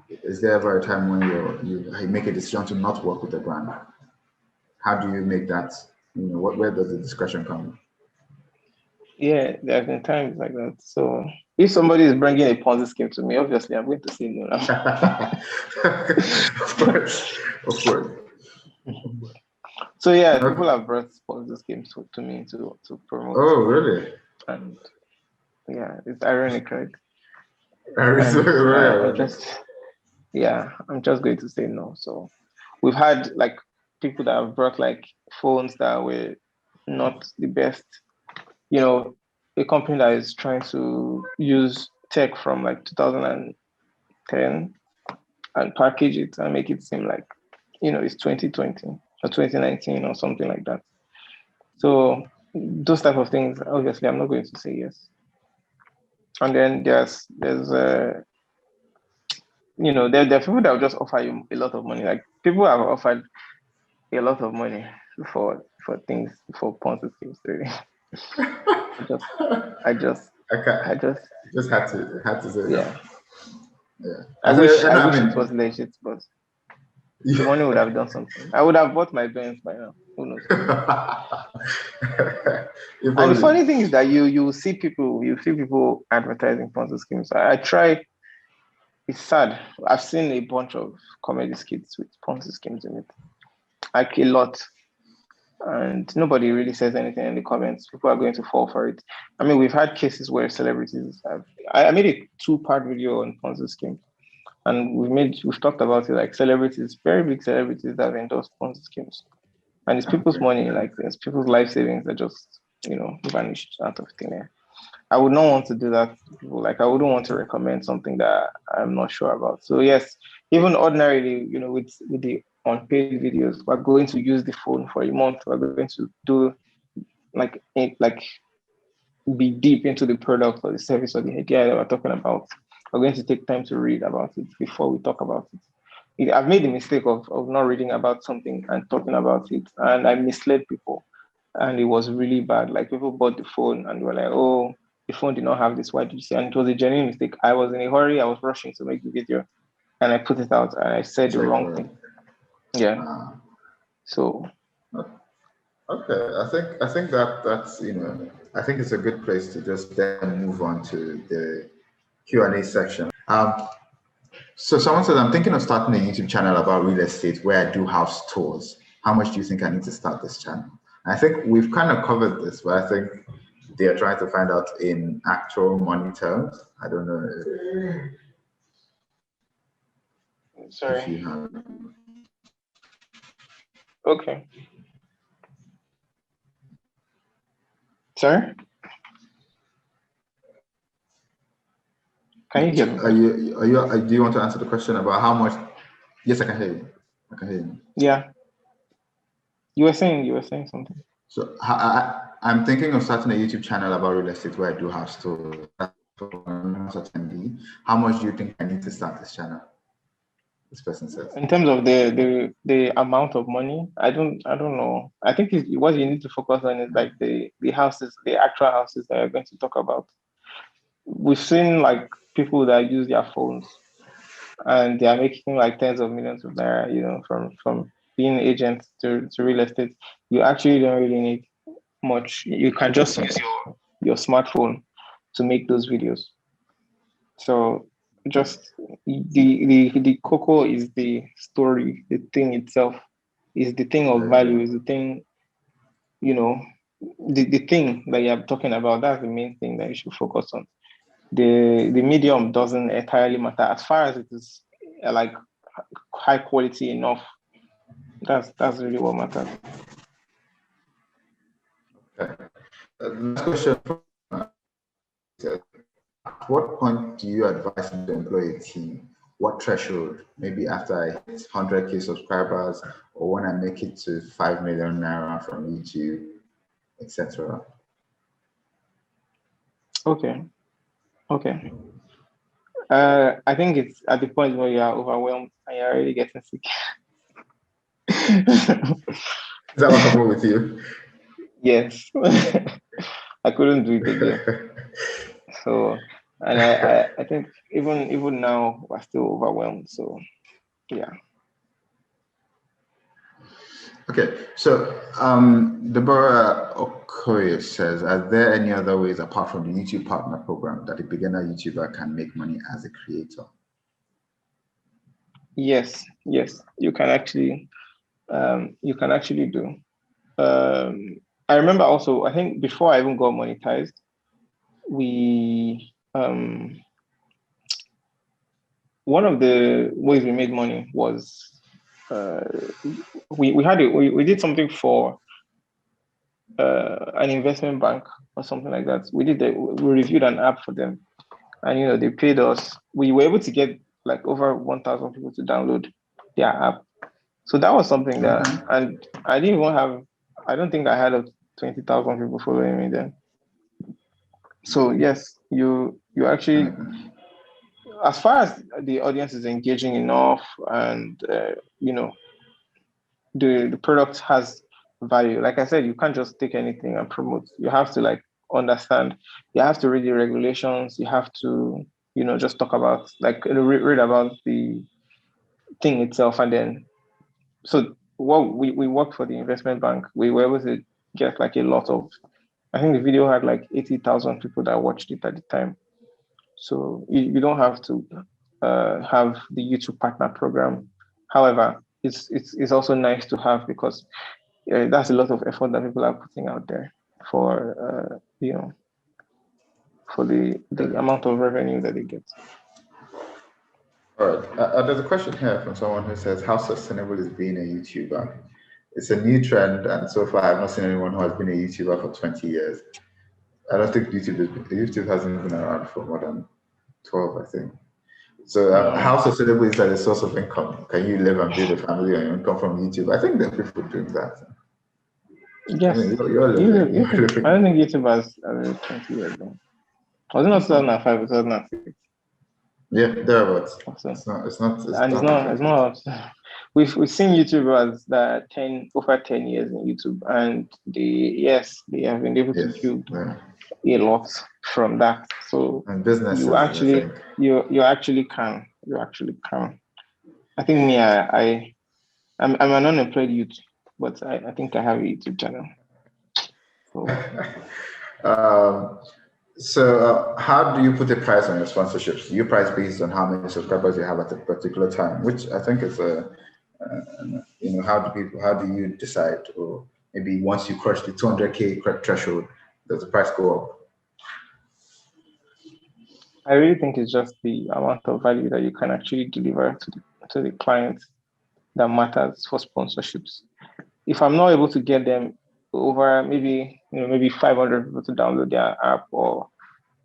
Is there ever a time when you make a decision to not work with a brand? How do you make that? Where does the discretion come? Yeah, there have been times like that. So if somebody is bringing a Ponzi scheme to me, obviously I'm going to say no. Of course. So yeah, people have brought Ponzi schemes to me to promote. Oh, really? And yeah, it's ironic, right? I'm just going to say no. So we've had like people that have brought like phones that were not the best. A company that is trying to use tech from like 2010 and package it and make it seem like, it's 2020 or 2019 or something like that. So those type of things, obviously, I'm not going to say yes. And then there's there are people that will just offer you a lot of money. Like people have offered a lot of money for things, for Ponzi schemes. Really. I just had to say yeah. Yeah. I wish it was legit, but the money would have done something. I would have bought my Benz by now. Who knows? And the funny thing is that you see people advertising Ponzi schemes. I try. It's sad. I've seen a bunch of comedy skits with Ponzi schemes in it, like a lot. and nobody really says anything in the comments. People are going to fall for it. I mean, we've had cases where celebrities have. I made a 2-part video on Ponzi scheme, and we've talked about it, like celebrities, very big celebrities that have endorsed Ponzi schemes, and it's people's money, like it's people's life savings that just vanished out of thin air. I would not want to do that to people. Like I wouldn't want to recommend something that I'm not sure about. So yes, even ordinarily, with the unpaid videos, we're going to use the phone for a month. We're going to do like be deep into the product or the service or the idea that we're talking about. We're going to take time to read about it before we talk about it. I've made the mistake of not reading about something and talking about it, and I misled people, and it was really bad. Like people bought the phone and were like, "Oh, the phone did not have this. Why did you say?" And it was a genuine mistake. I was in a hurry. I was rushing to make the video, and I put it out, and I said the wrong thing. Yeah. So. Okay, I think that's I think it's a good place to just then move on to the Q&A section. So someone said, I'm thinking of starting a YouTube channel about real estate where I do house tours. How much do you think I need to start this channel? I think we've kind of covered this, but I think they're trying to find out in actual money terms. I don't know. Sorry. If you have. Okay. Sorry? Can you hear me? Do you want to answer the question about how much? Yes, I can hear you. I can hear you. Yeah. You were saying something. So I'm thinking of starting a YouTube channel about real estate where I do house tours. How much do you think I need to start this channel? This person says. In terms of the amount of money, I don't know. I think what you need to focus on is like the houses, the actual houses that you're going to talk about. We've seen like people that use their phones and they are making like tens of millions of naira, from being agents to real estate. You actually don't really need much. You can just use your smartphone to make those videos. So just the cocoa is the story, the thing itself is the thing of value, is the thing, the thing that you're talking about. That's the main thing that you should focus on. The medium doesn't entirely matter as far as it is like high quality enough. That's really what matters. Okay. Last question. At what point do you advise them to employ a team? What threshold? Maybe after I hit 100K subscribers, or when I make it to 5 million naira from YouTube, etc. Okay. I think it's at the point where you are overwhelmed and you're already getting sick. Is that what happened with you? Yes. I couldn't do it again. So, and I think even now we're still overwhelmed. So, yeah. Okay, so Deborah Okoye says, are there any other ways apart from the YouTube Partner Program that a beginner YouTuber can make money as a creator? Yes, you can actually do. I remember also, I think before I even got monetized, we one of the ways we made money was we did something for an investment bank or something like that. We reviewed an app for them, and they paid us. We were able to get like over 1,000 people to download their app. So that was something that, and I didn't even have. I don't think I had 20,000 people following me then. So yes, you actually, as far as the audience is engaging enough, and the product has value. Like I said, you can't just take anything and promote. You have to like understand. You have to read the regulations. You have to just talk about read about the thing itself, and then so what we worked for the investment bank. We were able to get like a lot of. I think the video had like 80,000 people that watched it at the time. So you don't have to have the YouTube Partner Program. However, it's also nice to have because that's a lot of effort that people are putting out there for for the amount of revenue that they get. All right. There's a question here from someone who says, "How sustainable is being a YouTuber?" It's a new trend, and so far I've not seen anyone who has been a YouTuber for 20 years. I don't think YouTube hasn't been around for more than 12, I think. So how sustainable is that a source of income? Can you live and build a family on your income from YouTube? I think there are people doing that. Yes. I mean, you're living. I don't think YouTube has 20 years though. Was it not 2005 or 2006? Yeah, thereabouts. So, it's not. We've seen YouTubers that 10 over 10 years in YouTube, and they have been able to build a lot from that. So and businesses, you actually can. I think me, I'm an unemployed youth, but I think I have a YouTube channel. So how do you put a price on your sponsorships? Do you price based on how many subscribers you have at a particular time? Which I think is how do you decide? Or maybe once you crush the 200K threshold, does the price go up? I really think it's just the amount of value that you can actually deliver to the clients that matters for sponsorships. If I'm not able to get them over maybe 500 people to download their app, or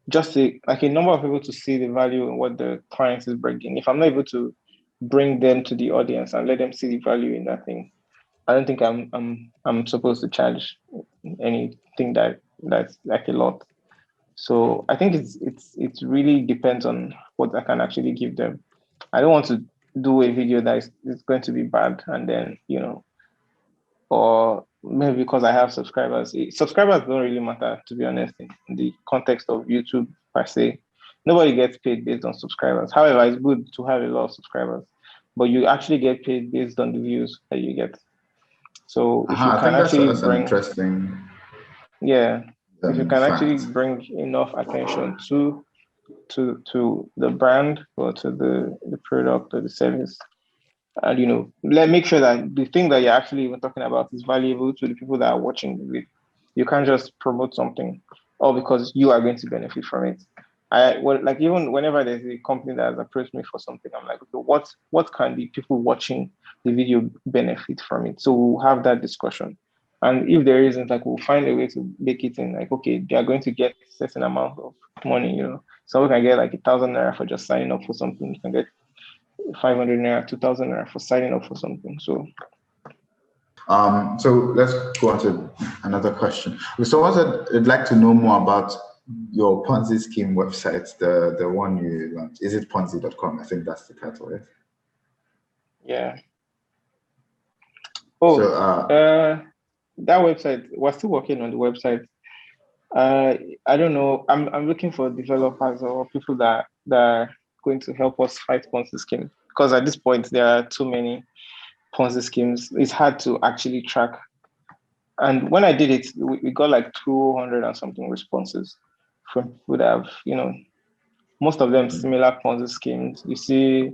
just a number of people to see the value in what the client is bringing, if I'm not able to bring them to the audience and let them see the value in that thing, I don't think I'm supposed to charge anything that's like a lot. So I think it really depends on what I can actually give them. I don't want to do a video that is going to be bad, and then or maybe because I have subscribers. Subscribers don't really matter, to be honest, in the context of YouTube per se. Nobody gets paid based on subscribers. However, it's good to have a lot of subscribers, but you actually get paid based on the views that you get. So if you can actually bring, interesting, if you can actually bring enough attention to the brand or to the product or the service, and make sure that the thing that you're actually even talking about is valuable to the people that are watching the video. You can't just promote something all because you are going to benefit from it. Even whenever there's a company that has approached me for something, I'm like, okay, what can the people watching the video benefit from it? So we'll have that discussion. And if there isn't, we'll find a way to make it in, okay, they are going to get a certain amount of money, Someone can get 1,000 naira for just signing up for something. You can get 500 naira, 2,000 naira for signing up for something. So let's go on to another question. Someone said they'd like to know more about your Ponzi scheme website, the one you launched. Is it Ponzi.com? I think that's the title, right? Yeah. Oh, that website, we're still working on the website. I don't know. I'm looking for developers or people that are going to help us fight Ponzi schemes, because at this point there are too many Ponzi schemes. It's hard to actually track. And when I did it, we got 200 and something responses from people that have, most of them similar Ponzi schemes. You see,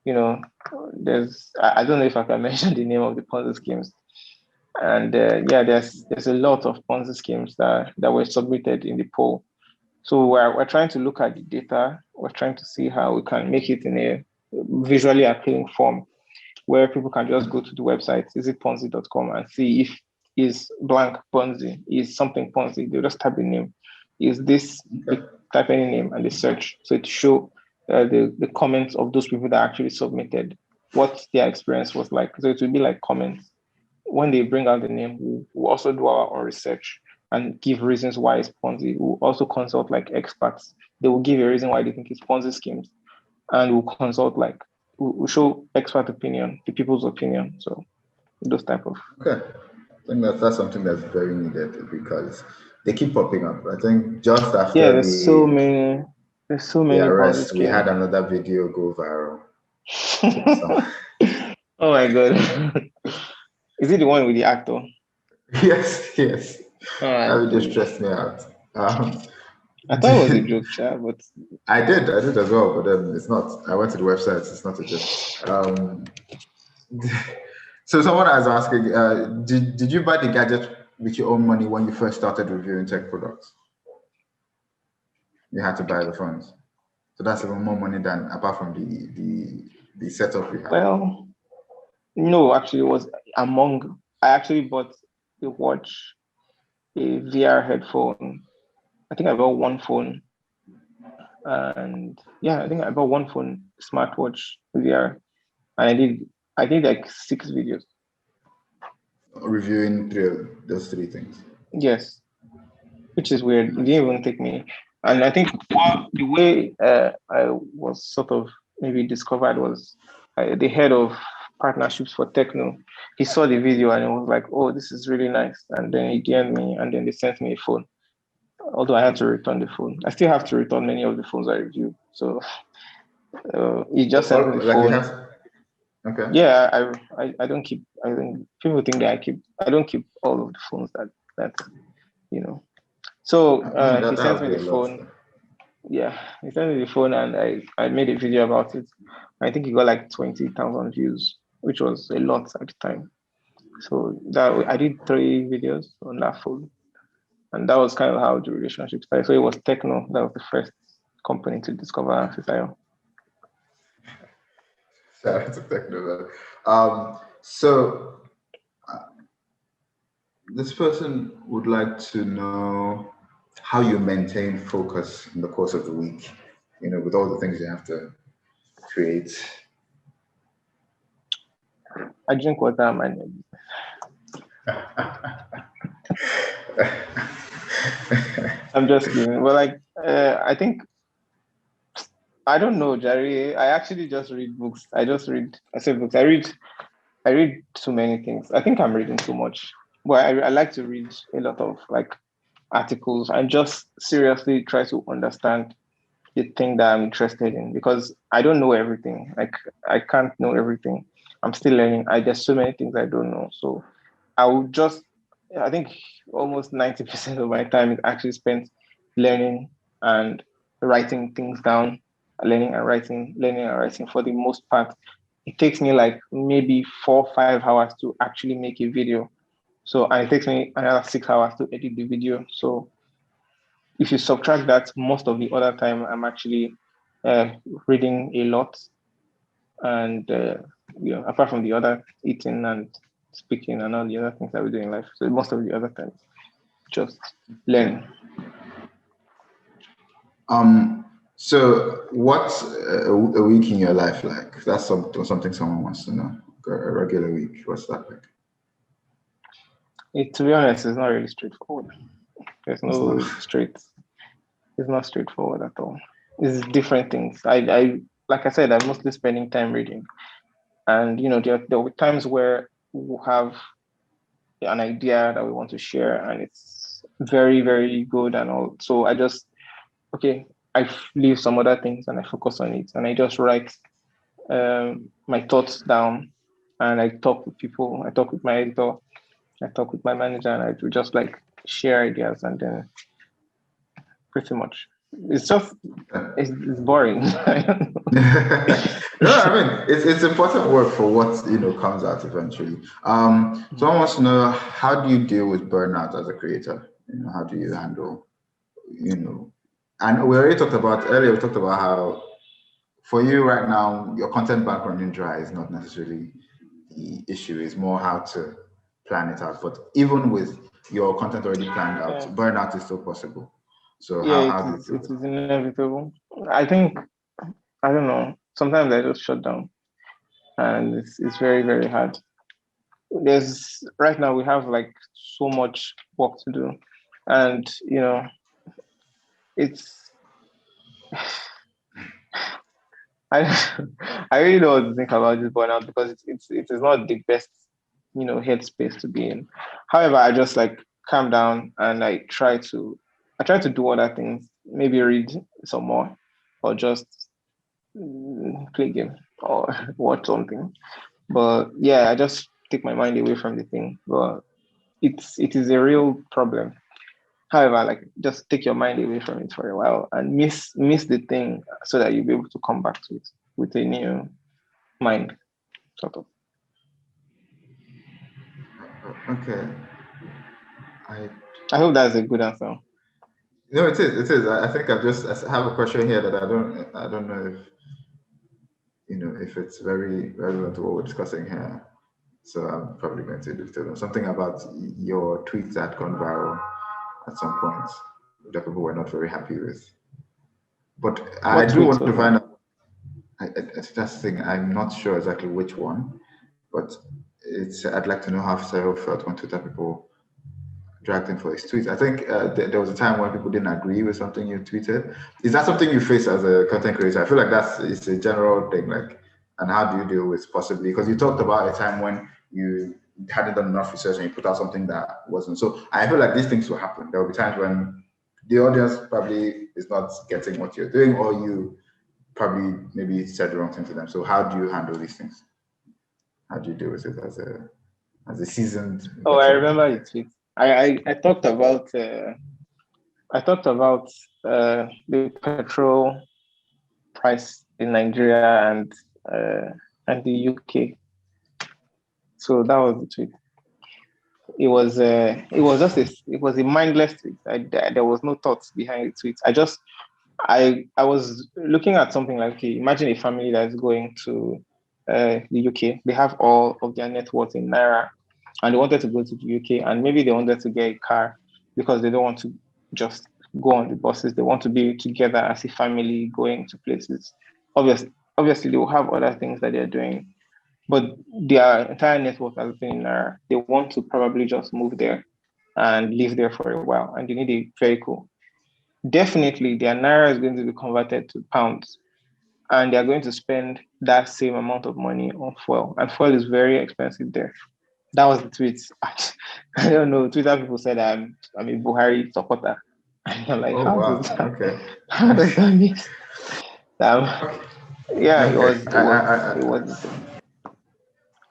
there's, I don't know if I can mention the name of the Ponzi schemes. And there's a lot of Ponzi schemes that were submitted in the poll. So we're trying to look at the data. We're trying to see how we can make it in a visually appealing form where people can just go to the website, isitponzi.com, and see if is blank Ponzi, is something Ponzi. They'll just type the name. Is this, type any name and they search. So it show the comments of those people that actually submitted, what their experience was like. So it will be like comments. When they bring out the name, we'll also do our own research and give reasons why it's Ponzi. We'll also consult experts. They will give a reason why they think it's Ponzi schemes. And we'll consult we'll show expert opinion, the people's opinion. So those type of. Okay. I think that's something that's very needed because they keep popping up. I think just after there's so many arrest, we had another video go viral. Oh my god. Is it the one with the actor? Yes. That video stressed me out. I thought it was a joke, chat, but I did as well, but then it's not. I went to the website, it's not a joke. So someone is asking, did you buy the gadget with your own money when you first started reviewing tech products? You had to buy the phones. So that's even more money than apart from the setup we had. Well, no, actually, it was among. I actually bought a watch, a VR headphone. I think I bought one phone, and yeah, I think I bought one phone, smartwatch, VR, and I did like 6 videos. Reviewing those three things. Yes, which is weird. It Nice. didn't even take me. And I think the way I was sort of maybe discovered was the head of partnerships for Techno. He saw the video and he was like, "Oh, this is really nice." And then he DM'd me, and then they sent me a phone. Although I had to return the phone, I still have to return many of the phones I reviewed. So he just sent me the Like you phone. have. Okay. Yeah, I don't keep. I think people think that I keep. I don't keep all of the phones that you know. So I mean he that sent would me be the a lot. phone. Yeah, he sent me the phone and I made a video about it. I think he got like 20,000 views, which was a lot at the time. So that I did 3 videos on that phone. And that was kind of how the relationship started. So it was Techno that was the first company to discover Fisayo. Shout out to Techno. So this person would like to know how you maintain focus in the course of the week, with all the things you have to create. I drink water and mind. I'm just kidding. Well, like, I think, I don't know, Jerry. I actually just read books. I say books. I read too many things. I think I'm reading too much. But I like to read a lot of like articles and just seriously try to understand the thing that I'm interested in because I don't know everything. Like I can't know everything. I'm still learning. There's so many things I don't know. So I think almost 90% of my time is actually spent learning and writing things down, learning and writing for the most part. It takes me like maybe 4 or 5 hours to actually make a video. So, and it takes me another 6 hours to edit the video. So if you subtract that, most of the other time I'm actually uh, reading a lot, and apart from the other eating and speaking and all the other things that we do in life, so most of the other times just learning. So what's a week in your life like? That's something someone wants to know. A regular week, what's that like? To be honest, it's not really straightforward. There's It's not. no straight. It's not straightforward at all. It's different things. I like I said, I'm mostly spending time reading, and there were times where we have an idea that we want to share, and it's very very good and all. So I just okay, I leave some other things and I focus on it, and I just write my thoughts down, and I talk with people. I talk with my editor. I talk with my manager, and I do just like share ideas, and then pretty much it's just it's boring. I don't know. No, I mean it's important work for what comes out eventually. Someone wants to know, how do you deal with burnout as a creator? How do you handle, and we already talked about earlier. We talked about how for you right now your content bank running dry is not necessarily the issue. It's more how to plan it out. But even with your content already planned out, Yeah, burnout is still possible. So yeah, how do you do it that? is inevitable. I think I don't know. Sometimes I just shut down, and it's very very hard. There's right now we have like so much work to do, and it's I I really don't want to think about this burnout because it is not the best headspace to be in. However, I just like calm down and I try to do other things, maybe read some more, or just play game or watch something. But yeah, I just take my mind away from the thing. But it is a real problem. However, like just take your mind away from it for a while and miss the thing so that you'll be able to come back to it with a new mind, sort of. Okay. I I hope that's a good answer. No, it is. It is. I think I have a question here that I don't know if it's very relevant to what we're discussing here. So I'm probably going to look to them. Something about your tweets that had gone viral at some point that people were not very happy with. But I What do tweets want to was that? find out. That's the thing. I'm not sure exactly which one, but I'd like to know how Fisayo felt when Twitter people dragged him for his tweets. I think there was a time when people didn't agree with something you tweeted. Is that something you face as a content creator? I feel like it's a general thing. And how do you deal with possibly? Because you talked about a time when you hadn't done enough research and you put out something that wasn't. So I feel like these things will happen. There will be times when the audience probably is not getting what you're doing, or you probably maybe said the wrong thing to them. So how do you handle these things? How do you deal with it as a seasoned Oh, I veteran? remember the tweet. I talked about the petrol price in Nigeria and the UK. So that was the tweet. It was a mindless tweet. There was no thoughts behind the tweet. I was looking at something like, okay, imagine a family that's going to the UK. They have all of their net worth in Naira, and they wanted to go to the UK, and maybe they wanted to get a car because they don't want to just go on the buses. They want to be together as a family going to places. Obviously, they will have other things that they're doing, but their entire network has been in Naira. They want to probably just move there and live there for a while, and they need a vehicle. Definitely their naira is going to be converted to pounds, and they're going to spend that same amount of money on fuel. And fuel is very expensive there. That was the tweet. I don't know. Twitter people said I'm a Buhari supporter. And I'm like, Oh wow. Okay. how does that make sense? Yeah, Okay. it was the thing.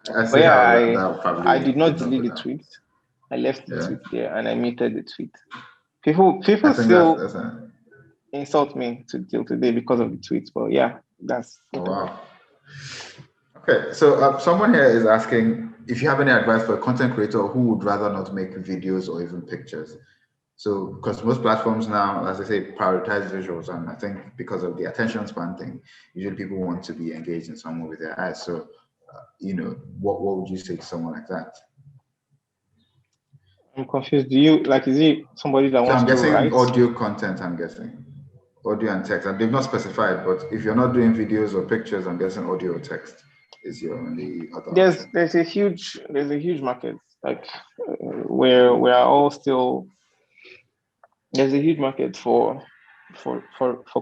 I But see yeah, how that I probably did did not not go delete the down. tweet. I left the Yeah. tweet there and I muted the tweet. I People think still that's a insult me till today because of the tweets. But yeah, that's oh whatever. wow. Okay. So someone here is asking if you have any advice for a content creator who would rather not make videos or even pictures. So, because most platforms now, as I say, prioritize visuals, and I think because of the attention span thing, usually people want to be engaged in some way with their eyes. So, what would you say to someone like that? I'm confused. Do you like? Is it somebody that So wants I'm to guessing write? audio content, I'm guessing. Audio and text. And they've not specified, but if you're not doing videos or pictures, I'm guessing audio or text is your only other option. There's a huge market like where we are all still. There's a huge market for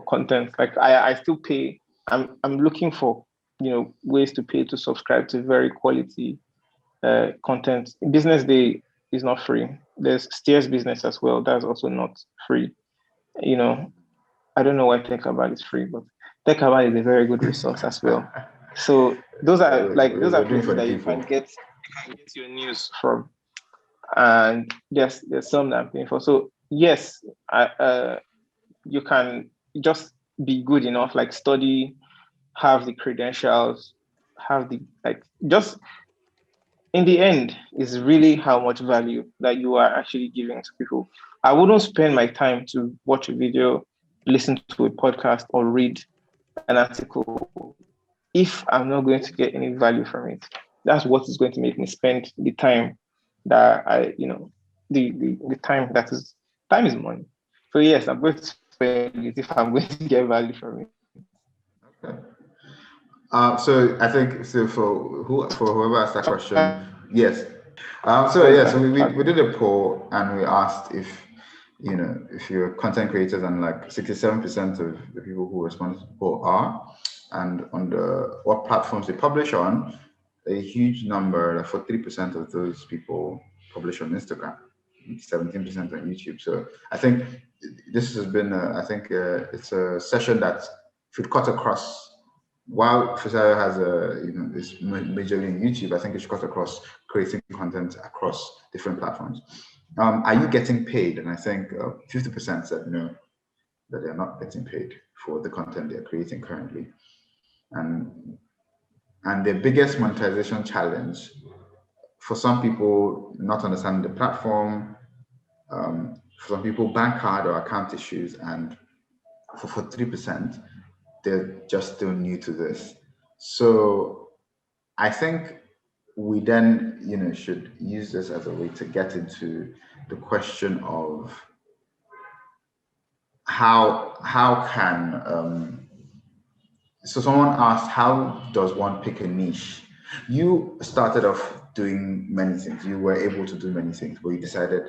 content. Like I still pay. I'm looking for ways to pay to subscribe to very quality content. Business Day is not free. There's Steers Business as well. That's also not free. You know, I don't know why TechCabal is free, but TechCabal is a very good resource as well. So those are We're doing places for the that people. you can get your news from, and there's some that I'm paying for. So yes, you can just be good enough, like study, have the credentials, have the like. Just in the end, is really how much value that you are actually giving to people. I wouldn't spend my time to watch a video, listen to a podcast, or read an article if I'm not going to get any value from it. That's what is going to make me spend the time that the time is money. So yes, I'm going to spend it if I'm going to get value from it. Okay. So I think so for whoever asked that question, yes. So yeah, so we did a poll and we asked if you're content creators, and like 67% of the people who responded to the poll are, and on the what platforms they publish on, a huge number, like 43% of those people publish on Instagram, 17% on YouTube. So I think this has been, it's a session that should cut across. While Fisayo has is majorly in YouTube, I think it should cut across creating content across different platforms. Are you getting paid? And I think 50% said no, that they're not getting paid for the content they're creating currently. And the biggest monetization challenge for some people, not understanding the platform, for some people, bank card or account issues, and for 3%, they're just still new to this. So I think we then, should use this as a way to get into the question of how can so someone asked, how does one pick a niche? You started off doing many things. You were able to do many things, but you decided,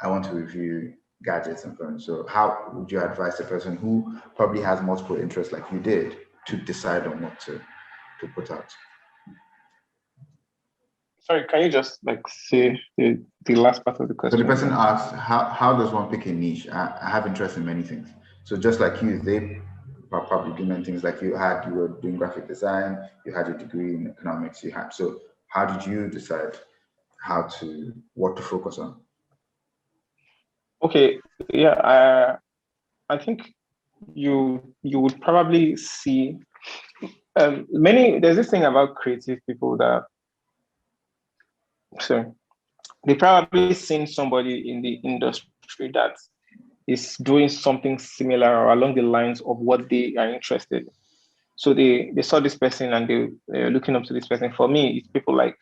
I want to review gadgets and phones. So how would you advise the person who probably has multiple interests like you did to decide on what to put out? Sorry, can you just say the last part of the question? So the person asked, how does one pick a niche? I have interest in many things. So just like you, they probably do many things like you were doing graphic design, you had your degree in economics, so how did you decide what to focus on? Okay, yeah, I think you would probably see there's this thing about creative people that they probably seen somebody in the industry that is doing something similar or along the lines of what they are interested in. So they saw this person and they're looking up to this person. For me, it's people like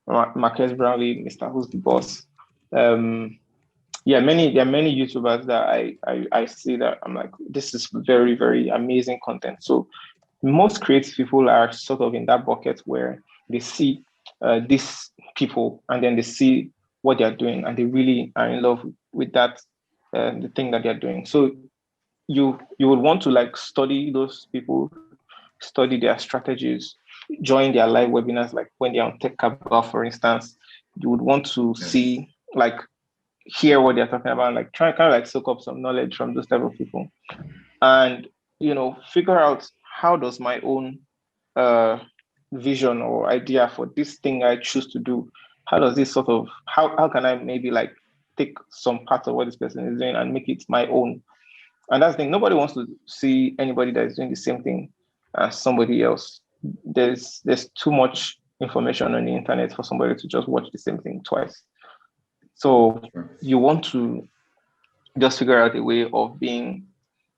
Marcus Brownlee, Mr. Who's the Boss. There are many YouTubers that I see that I'm like, this is very, very amazing content. So most creative people are sort of in that bucket where they see these people and then they see what they're doing and they really are in love with that, the thing that they're doing. So you would want to study those people, study their strategies, join their live webinars, like when they're on TechCabal, for instance. You would want to see, hear what they're talking about, try kind of soak up some knowledge from those type of people, and figure out how does my own vision or idea for this thing I choose to do, how does this how can I maybe take some part of what this person is doing and make it my own. And that's the thing, nobody wants to see anybody that is doing the same thing as somebody else. There's too much information on the internet for somebody to just watch the same thing twice. So you want to just figure out a way of being,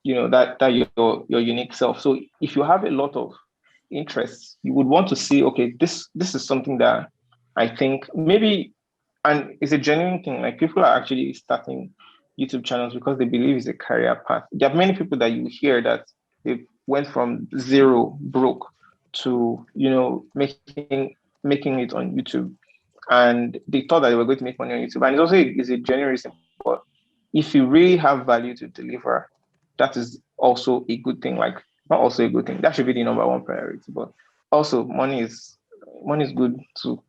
that your unique self. So if you have a lot of interests, you would want to see, okay, this is something that I think maybe, and it's a genuine thing. Like, people are actually starting YouTube channels because they believe it's a career path. There are many people that you hear that they went from zero, broke, to making it on YouTube, and they thought that they were going to make money on YouTube. And it's also a genuine reason. But if you really have value to deliver, that is also a good thing. Not also a good thing. That should be the number one priority. But also, money is good too.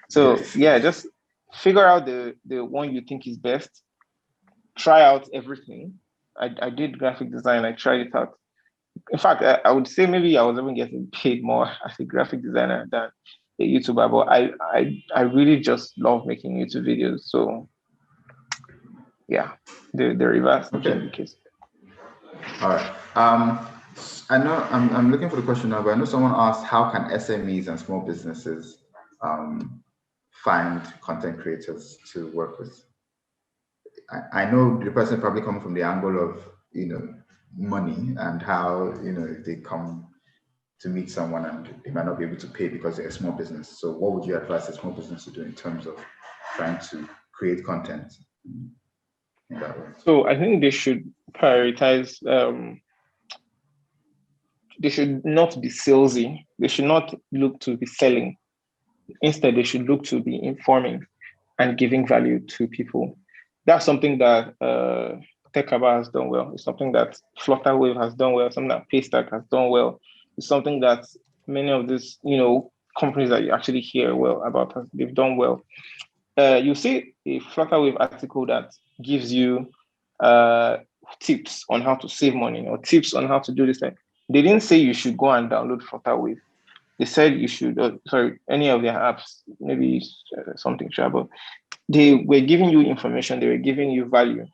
So yes. Just figure out the one you think is best. Try out everything. I did graphic design. I tried it out. In fact, I would say maybe I was even getting paid more as a graphic designer than a YouTuber. But I really just love making YouTube videos. So yeah, the reverse is the case. All right. I know I'm looking for the question now, but I know someone asked, how can SMEs and small businesses find content creators to work with? I know the person probably coming from the angle of money and how if they come to meet someone and they might not be able to pay because they're a small business. So what would you advise a small business to do in terms of trying to create content in that way? So I think they should prioritize. They should not be salesy. They should not look to be selling. Instead, they should look to be informing and giving value to people. That's something that TechCabal has done well. It's something that Flutterwave has done well. Something that Paystack has done well. It's something that many of these, companies that you actually hear well about, they've done well. You see a Flutterwave article that gives you tips on how to save money or tips on how to do this thing. They didn't say you should go and download Flutterwave. They said you should, any of their apps, maybe something, but they were giving you information, they were giving you value.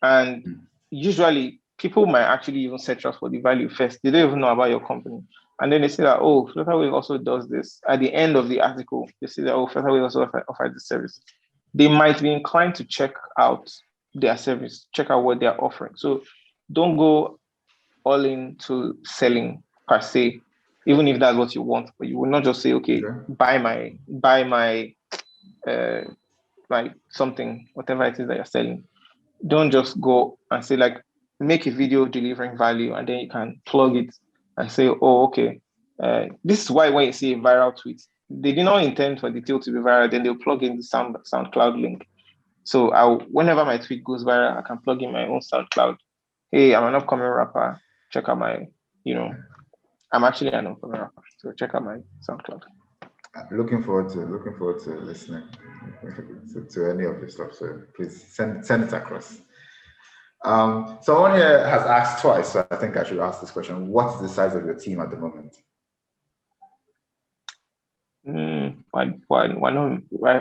And usually people might actually even search us for the value first. They don't even know about your company. And then they say that, oh, Flutterwave also does this. At the end of the article, they say that, oh, Flutterwave also offers the service. They might be inclined to check out their service, check out what they're offering. So don't go all into selling per se, even if that's what you want. But you will not just say, okay, buy my like something, whatever it is that you're selling. Don't just go and say like, make a video delivering value, and then you can plug it and say, oh, okay. This is why when you see a viral tweet, they did not intend for the tail to be viral, then they'll plug in the SoundCloud link. So whenever my tweet goes viral, I can plug in my own SoundCloud. Hey, I'm an upcoming rapper. Check out my, I'm actually an upcoming rapper. So check out my SoundCloud. Looking forward to listening to any of your stuff. So please send it across. Someone here has asked twice, so I think I should ask this question. What's the size of your team at the moment?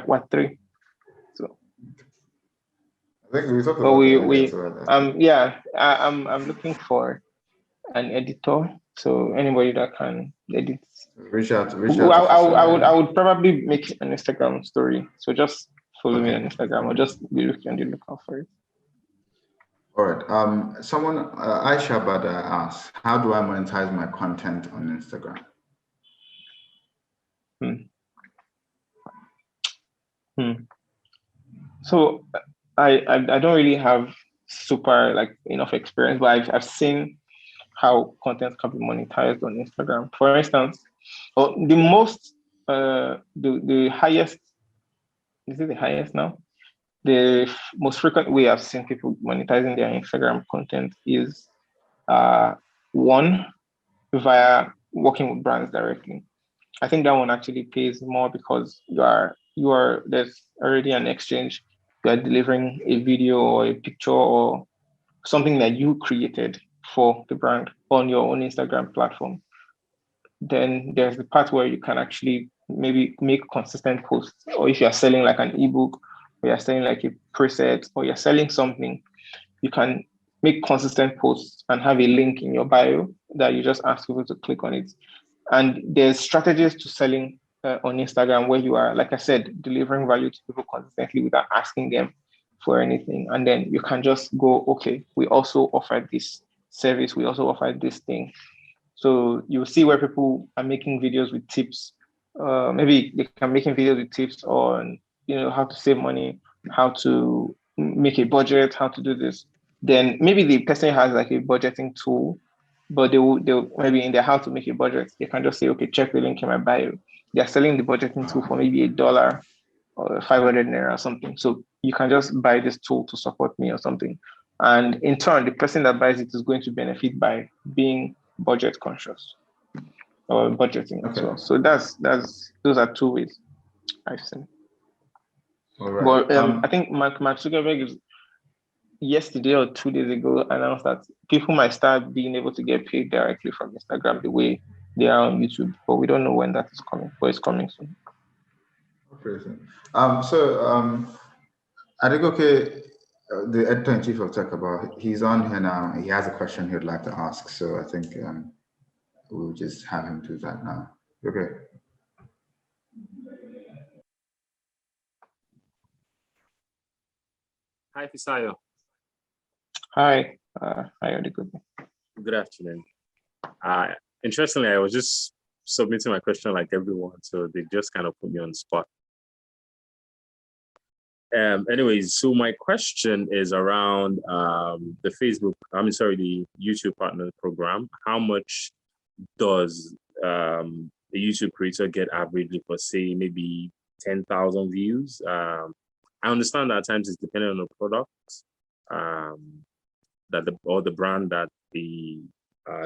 What three? So I think we talked about I'm looking for an editor. So anybody that can edit. Reach out. I would probably make an Instagram story. So just follow me on Instagram, or just be looking on the lookout for it. All right. Someone, Aisha Bada asks, how do I monetize my content on Instagram? So I don't really have super enough experience, but I've seen how content can be monetized on Instagram. For instance, the most the highest, is it the highest now? The most frequent way I've seen people monetizing their Instagram content is one, via working with brands directly. I think that one actually pays more because you are there's already an exchange. You are delivering a video or a picture or something that you created for the brand on your own Instagram platform. Then there's the part where you can actually maybe make consistent posts, or if you're selling like an ebook, or you're selling like a preset, or you're selling something, you can make consistent posts and have a link in your bio that you just ask people to click on it. And there's strategies to selling on Instagram where you are, like I said, delivering value to people consistently without asking them for anything. And then you can just go, okay, we also offer this service, we also offer this thing. So you'll see where people are making videos with tips. Maybe they can making videos with tips on, how to save money, how to make a budget, how to do this. Then maybe the person has like a budgeting tool, but they'll maybe in their how to make a budget, they can just say, okay, check the link in my bio. They're selling the budgeting tool for maybe $1 or 500 naira or something. So you can just buy this tool to support me or something. And in turn, the person that buys it is going to benefit by being budget conscious or budgeting as well. So those are two ways I've seen. All right. But I think Mark Zuckerberg is yesterday or 2 days ago announced that people might start being able to get paid directly from Instagram the way they are on YouTube, but we don't know when that is coming, but it's coming soon. Okay. I think the editor-in-chief of TechCabal, he's on here now. He has a question he'd like to ask, so I think we'll just have him do that now. Okay. Hi, Fisayo. Hi, Good. Good afternoon. Interestingly, I was just submitting my question like everyone, so they just kind of put me on the spot. Anyways, so my question is around the YouTube partner program. How much does a YouTube creator get averagely for, say, maybe 10,000 views? I understand that at times it's dependent on the product, or the brand that the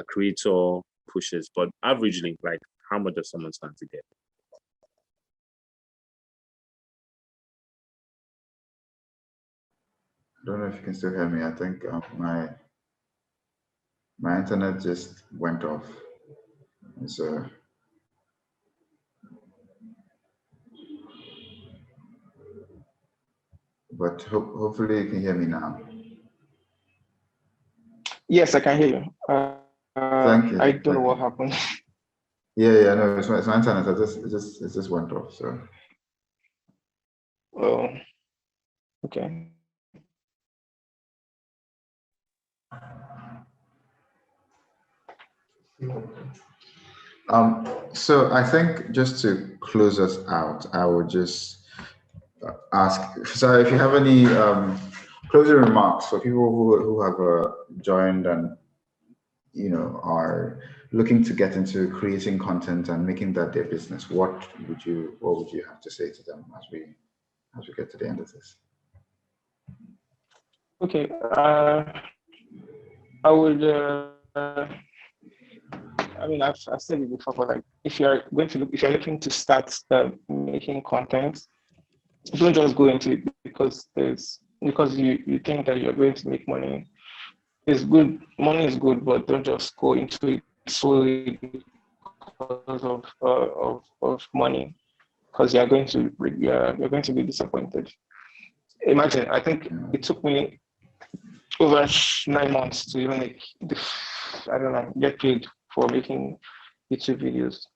creator pushes, but averagely, like, how much does someone stand to get? I don't know if you can still hear me. I think my internet just went off. So but hopefully you can hear me now. Yes, I can hear you. Thank you. I don't know what happened. Yeah, no, it's my internet. It just went off. So. Oh, okay. So I think just to close us out, I would just ask, so if you have any closing remarks for people who have joined and are looking to get into creating content and making that their business, what would you have to say to them as we get to the end of this? Okay, I would. I mean, I've said it before, but like, if you're looking to start making content, don't just go into it because you think that you're going to make money. It's good, money is good, but don't just go into it solely because of money, because you're going to be disappointed. Imagine, I think it took me over 9 months to even get paid for making YouTube videos.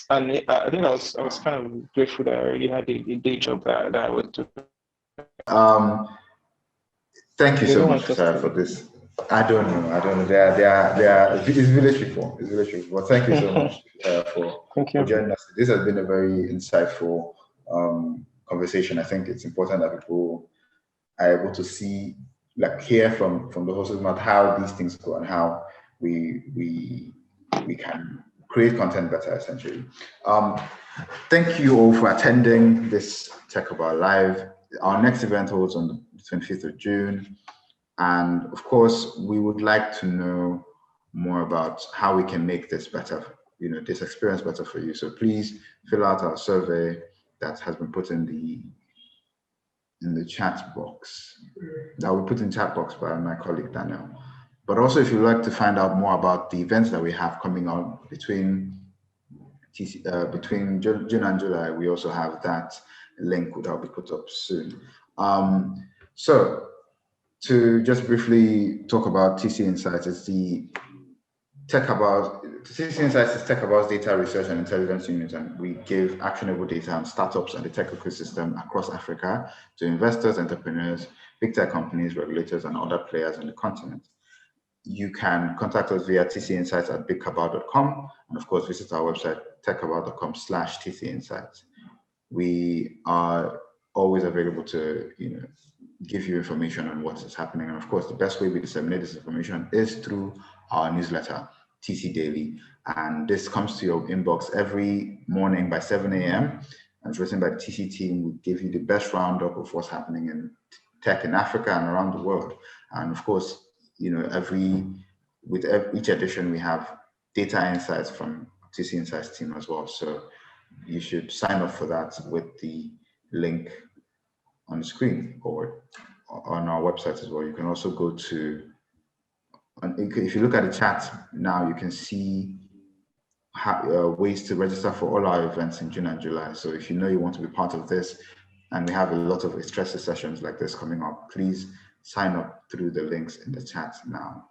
And I think I was kind of grateful that I already had a day job that I was doing. Thank you so much, Sarah, for this. I don't know. It's village people. It's village people. But thank you so much for joining us. This has been a very insightful conversation. I think it's important that people are able to hear from the horse's mouth how these things go and how we can create content better, essentially. Thank you all for attending this TechCabal Live. Our next event holds on the 25th of June. And of course, we would like to know more about how we can make this better, this experience better for you. So please fill out our survey that has been put in the chat box. That will be put in chat box by my colleague Daniel. But also, if you'd like to find out more about the events that we have coming on between June and July, we also have that link that will be put up soon. So to just briefly talk about TC Insights, it's the TC Insights is TechCabal's data research and intelligence unit, and we give actionable data on startups and the tech ecosystem across Africa to investors, entrepreneurs, big tech companies, regulators, and other players on the continent. You can contact us via tcinsights@bigcabal.com, and of course, visit our website, techcabal.com/tcinsights. We are always available to give you information on what is happening. And of course, the best way we disseminate this information is through our newsletter, TC Daily. And this comes to your inbox every morning by 7 a.m. and it's written by the TC team. We give you the best roundup of what's happening in tech in Africa and around the world. And of course, with each edition, we have data insights from TC Insights team as well. So you should sign up for that with the link on the screen or on our website as well. You can also go to, if you look at the chat now, you can see ways to register for all our events in June and July. So if you want to be part of this, and we have a lot of expressive sessions like this coming up, please sign up through the links in the chat now.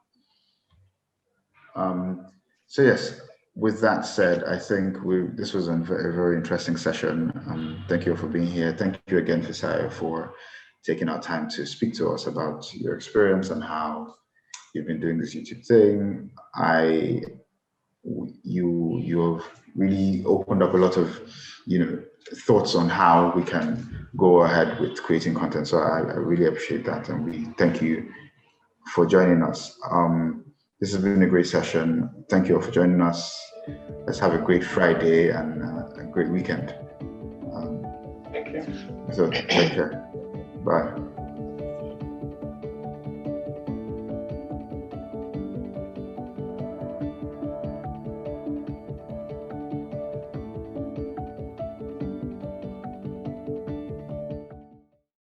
So yes, with that said, I think this was a very, very interesting session. Thank you all for being here. Thank you again, Fisayo, for taking our time to speak to us about your experience and how you've been doing this YouTube thing. You have really opened up a lot of thoughts on how we can go ahead with creating content. So I really appreciate that, and we thank you for joining us. This has been a great session. Thank you all for joining us. Let's have a great Friday and a great weekend. Thank you. So take care. Bye.